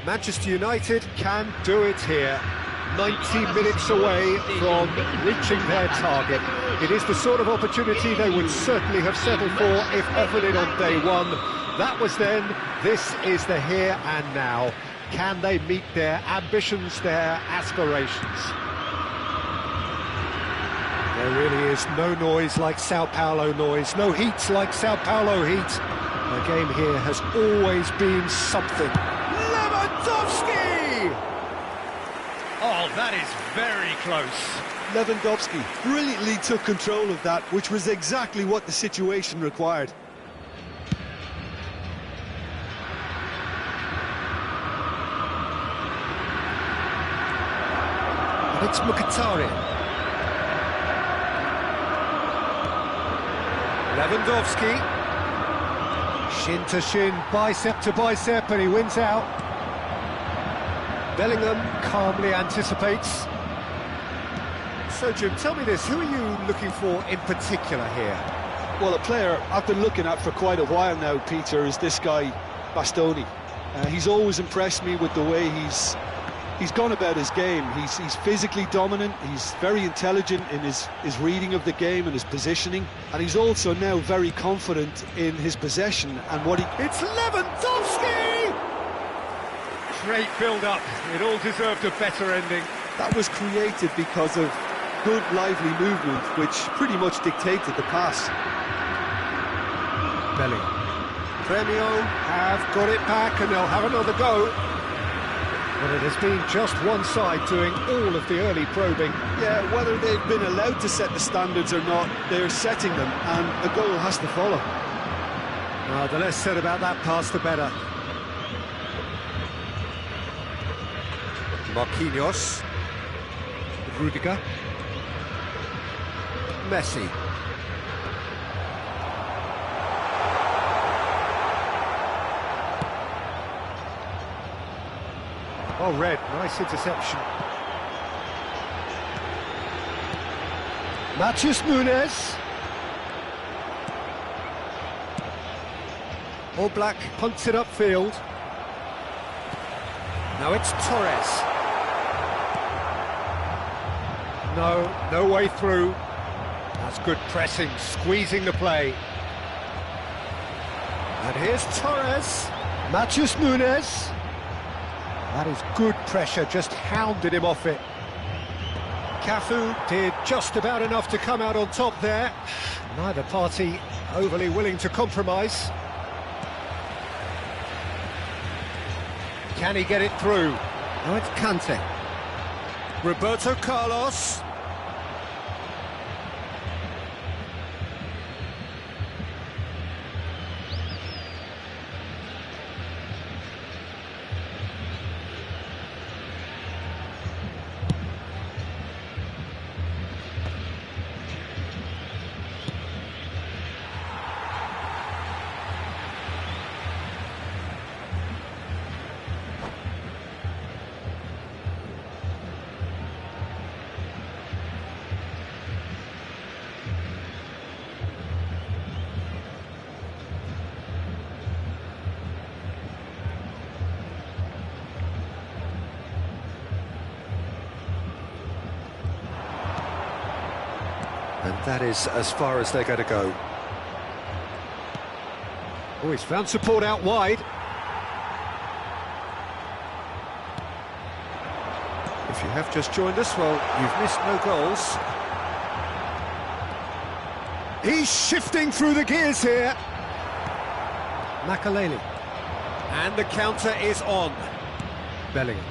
Manchester United can do it here. 90 minutes away from reaching their target. It is the sort of opportunity they would certainly have settled for if offered it on day one. That was then, this is the here and now. Can they meet their ambitions, their aspirations? There really is no noise like Sao Paulo noise, no heat like Sao Paulo heat. The game here has always been something. Lewandowski! Oh, that is very close. Lewandowski brilliantly took control of that, which was exactly what the situation required. And it's Mkhitaryan. Lewandowski. Shin to shin, bicep to bicep, and he wins out. Bellingham calmly anticipates. So, Jim, tell me this, who are you looking for in particular here? Well, a player I've been looking at for quite a while now, Peter, is this guy, Bastoni. He's always impressed me with the way he's gone about his game. He's physically dominant, he's very intelligent in his reading of the game and his positioning, and he's also now very confident in his possession and what he... It's Lewandowski! Great build-up, it all deserved a better ending. That was created because of good, lively movement, which pretty much dictated the pass. Bellingham. Premio have got it back and they'll have another go. But it has been just one side doing all of the early probing. Yeah, whether they've been allowed to set the standards or not, they're setting them, and a goal has to follow. The less said about that pass, the better. Marquinhos. Rudiger. Messi. Oh, Red, nice interception. Matheus Nunes. Oblak punts it upfield. Now it's Torres. No way through. That's good pressing, squeezing the play. And here's Torres. Matheus Nunes. That is good pressure, just hounded him off it. Cafu did just about enough to come out on top there. Neither party overly willing to compromise. Can he get it through? Now it's Kante. Roberto Carlos. And that is as far as they're going to go. Oh, he's found support out wide. If you have just joined us, well, you've missed no goals. He's shifting through the gears here. Makaleli. And the counter is on. Bellingham.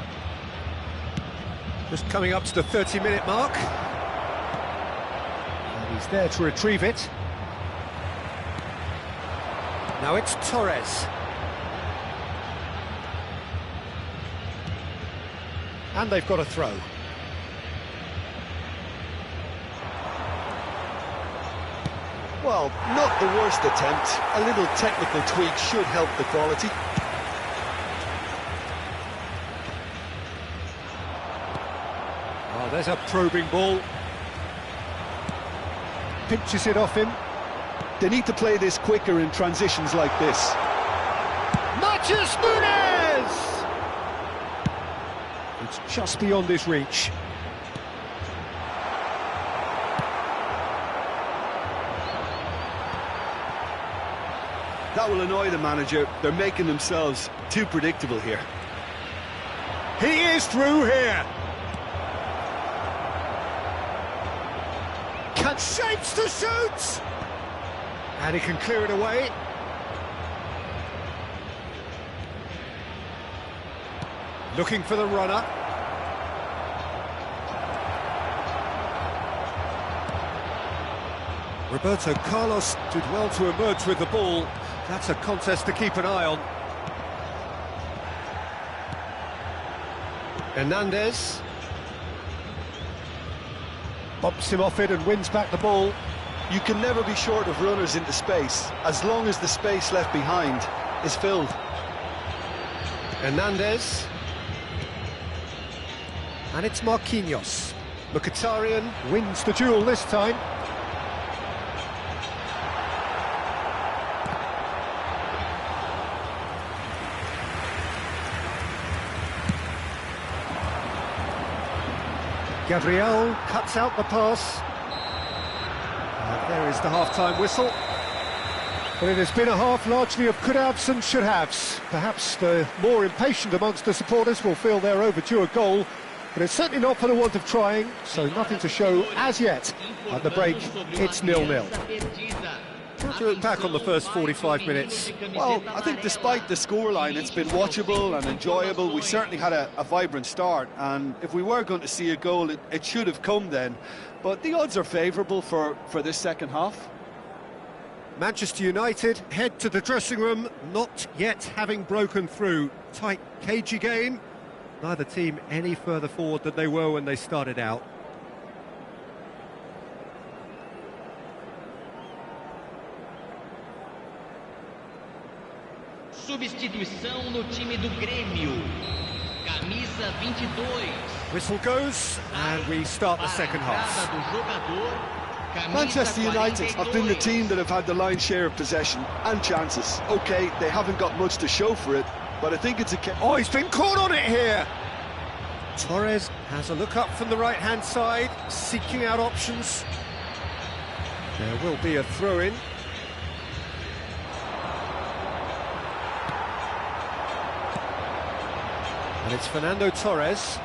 Just coming up to the 30-minute mark. He's there to retrieve it. Now it's Torres. And they've got a throw. Well, not the worst attempt. A little technical tweak should help the quality. Oh, there's a probing ball. Pinches it off him. They need to play this quicker in transitions like this. Matheus Nunes! It's just beyond his reach. That will annoy the manager. They're making themselves too predictable here. He is through here. Cut shapes to shoot. And he can clear it away. Looking for the runner. Roberto Carlos did well to emerge with the ball. That's a contest to keep an eye on. Hernandez bumps him off it and wins back the ball. You can never be short of runners into space, as long as the space left behind is filled. Hernandez. And it's Marquinhos. Mkhitaryan wins the duel this time. Gabriel cuts out the pass. And there is the half-time whistle. But it has been a half largely of could-haves and should-haves. Perhaps the more impatient amongst the supporters will feel they're overdue a goal, but it's certainly not for the want of trying, so nothing to show as yet. At the break, it's 0-0. How do you look back on the first 45 minutes? Well, I think despite the scoreline, it's been watchable and enjoyable. We certainly had a vibrant start, and if we were going to see a goal, it should have come then. But the odds are favourable for this second half. Manchester United head to the dressing room, not yet having broken through. Tight, cagey game. Neither team any further forward than they were when they started out. Substituição no time do Grêmio. Camisa 22. Whistle goes, and we start the second half. Manchester United have been the team that have had the lion's share of possession and chances. OK, they haven't got much to show for it, but I think it's a... Oh, he's been caught on it here! Torres has a look up from the right-hand side, seeking out options. There will be a throw-in. And it's Fernando Torres.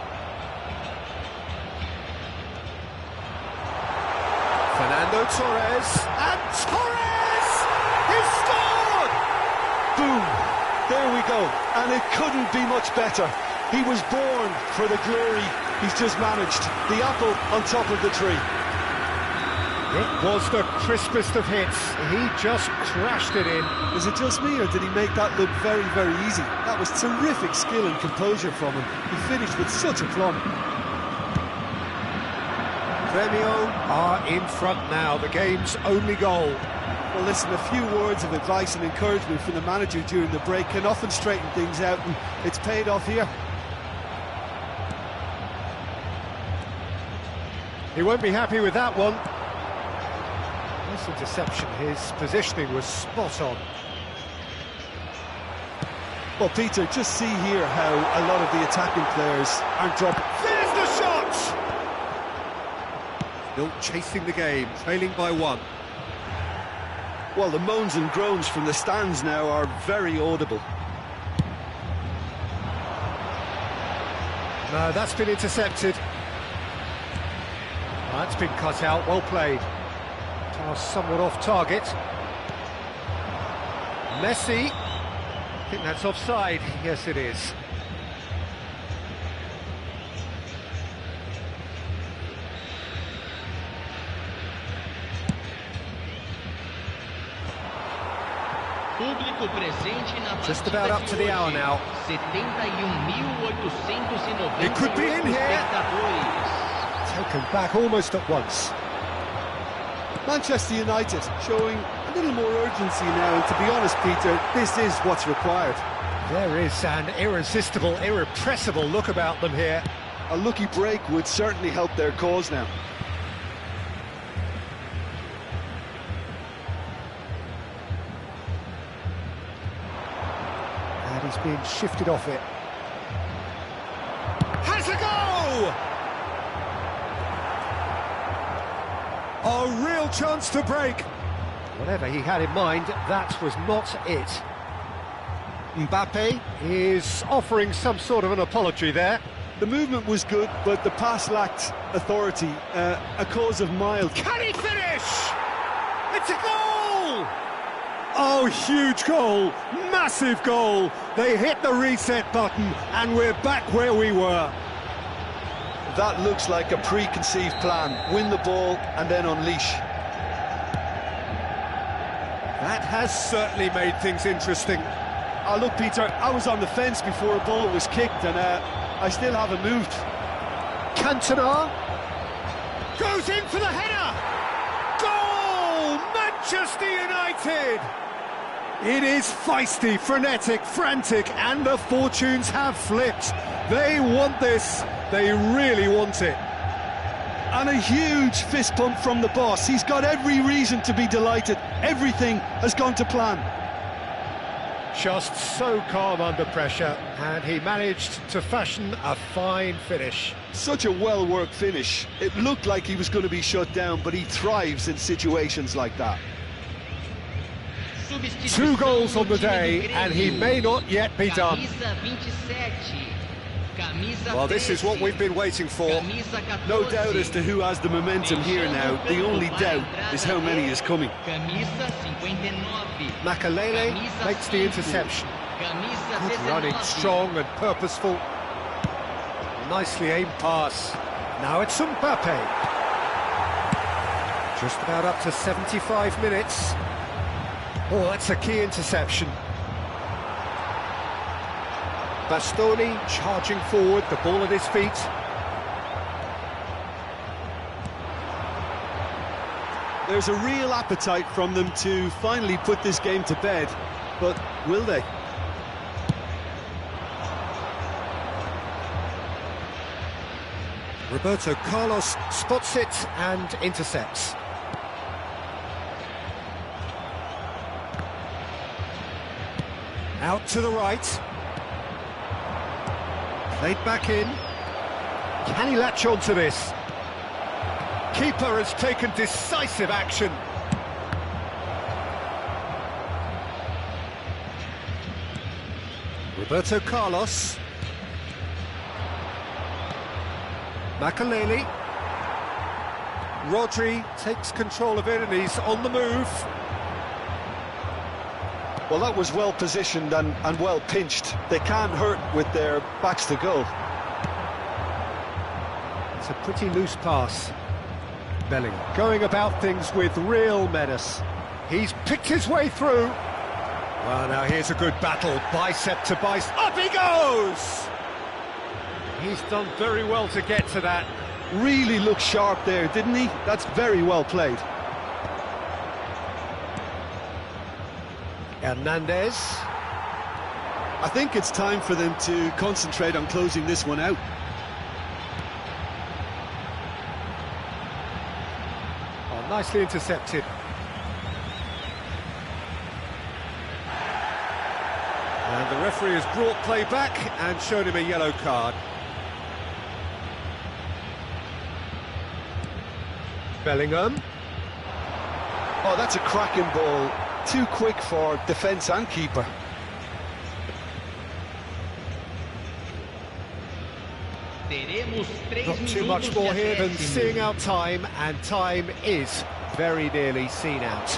Fernando Torres, and Torres! He's scored! Boom! There we go, and it couldn't be much better. He was born for the glory he's just managed. The apple on top of the tree. It was the crispest of hits. He just crashed it in. Is it just me, or did he make that look very, very easy? That was terrific skill and composure from him. He finished with such aplomb. Grêmio are in front now, the game's only goal. Well, listen, a few words of advice and encouragement from the manager during the break can often straighten things out, and it's paid off here. He won't be happy with that one. Nice interception, his positioning was spot on. Well, Peter, just see here how a lot of the attacking players aren't dropping. There's the shot! Still chasing the game, trailing by one. Well, the moans and groans from the stands now are very audible. No, that's been intercepted. That's been cut out, well played. Pass somewhat off target. Messi. I think that's offside. Yes, it is. Just about up to the hour now. It could be in here. Taken back almost at once. Manchester United showing a little more urgency now, and to be honest, Peter, this is what's required. There is an irresistible, irrepressible look about them here. A lucky break would certainly help their cause now. And he's being shifted off it. Has a goal! A real chance to break. Whatever he had in mind, that was not it. Mbappe is offering some sort of an apology there. The movement was good, but the pass lacked authority, a cause of mild. Can he finish? It's a goal! Oh, huge goal, massive goal. They hit the reset button and we're back where we were. That looks like a preconceived plan. Win the ball and then unleash. That has certainly made things interesting. Oh, look, Peter, I was on the fence before a ball was kicked and I still haven't moved. Cantona goes in for the header. Goal! Manchester United! It is feisty, frenetic, frantic, and the fortunes have flipped. They want this. They really want it. And a huge fist pump from the boss. He's got every reason to be delighted. Everything has gone to plan. Just so calm under pressure, and he managed to fashion a fine finish. Such a well-worked finish. It looked like he was going to be shut down, but he thrives in situations like that. 2 goals on the day, and he may not yet be done. Well, this is what we've been waiting for. No doubt as to who has the momentum here now. The only doubt is how many is coming. Makelele makes the interception. Good running, strong and purposeful. Nicely aimed pass. Now it's Mbappe. Just about up to 75 minutes. Oh, that's a key interception. Bastoni charging forward, the ball at his feet. There's a real appetite from them to finally put this game to bed, but will they? Roberto Carlos spots it and intercepts. Out to the right. Played back in. Can he latch on to this? Keeper has taken decisive action. Roberto Carlos. Makelele. Rodri takes control of it and he's on the move. Well, that was well positioned and well pinched. They can't hurt with their backs to goal. It's a pretty loose pass. Bellingham going about things with real menace. He's picked his way through. Well, now here's a good battle, bicep to bicep. Up he goes! He's done very well to get to that. Really looked sharp there, didn't he? That's very well played. Hernandez. I think it's time for them to concentrate on closing this one out. Oh, nicely intercepted. And the referee has brought play back and shown him a yellow card. Bellingham. Oh, that's a cracking ball. Too quick for defence and keeper. Not too much more here than seeing out time, and time is very nearly seen out.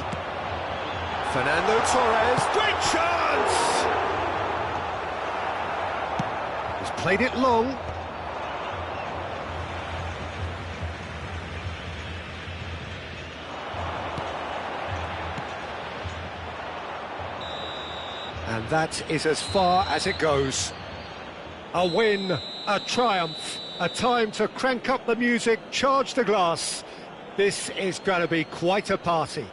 Fernando Torres, great chance! He's played it long. And that is as far as it goes. A win, a triumph, a time to crank up the music, charge the glass. This is going to be quite a party.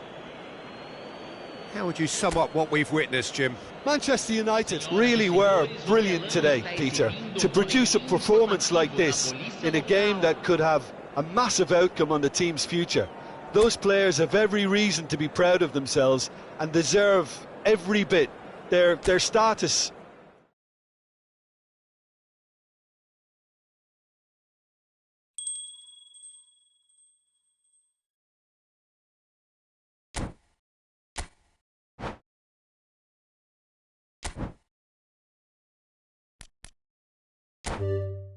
How would you sum up what we've witnessed, Jim? Manchester United really were brilliant today, Peter. To produce a performance like this in a game that could have a massive outcome on the team's future. Those players have every reason to be proud of themselves and deserve every bit. Their status Bye.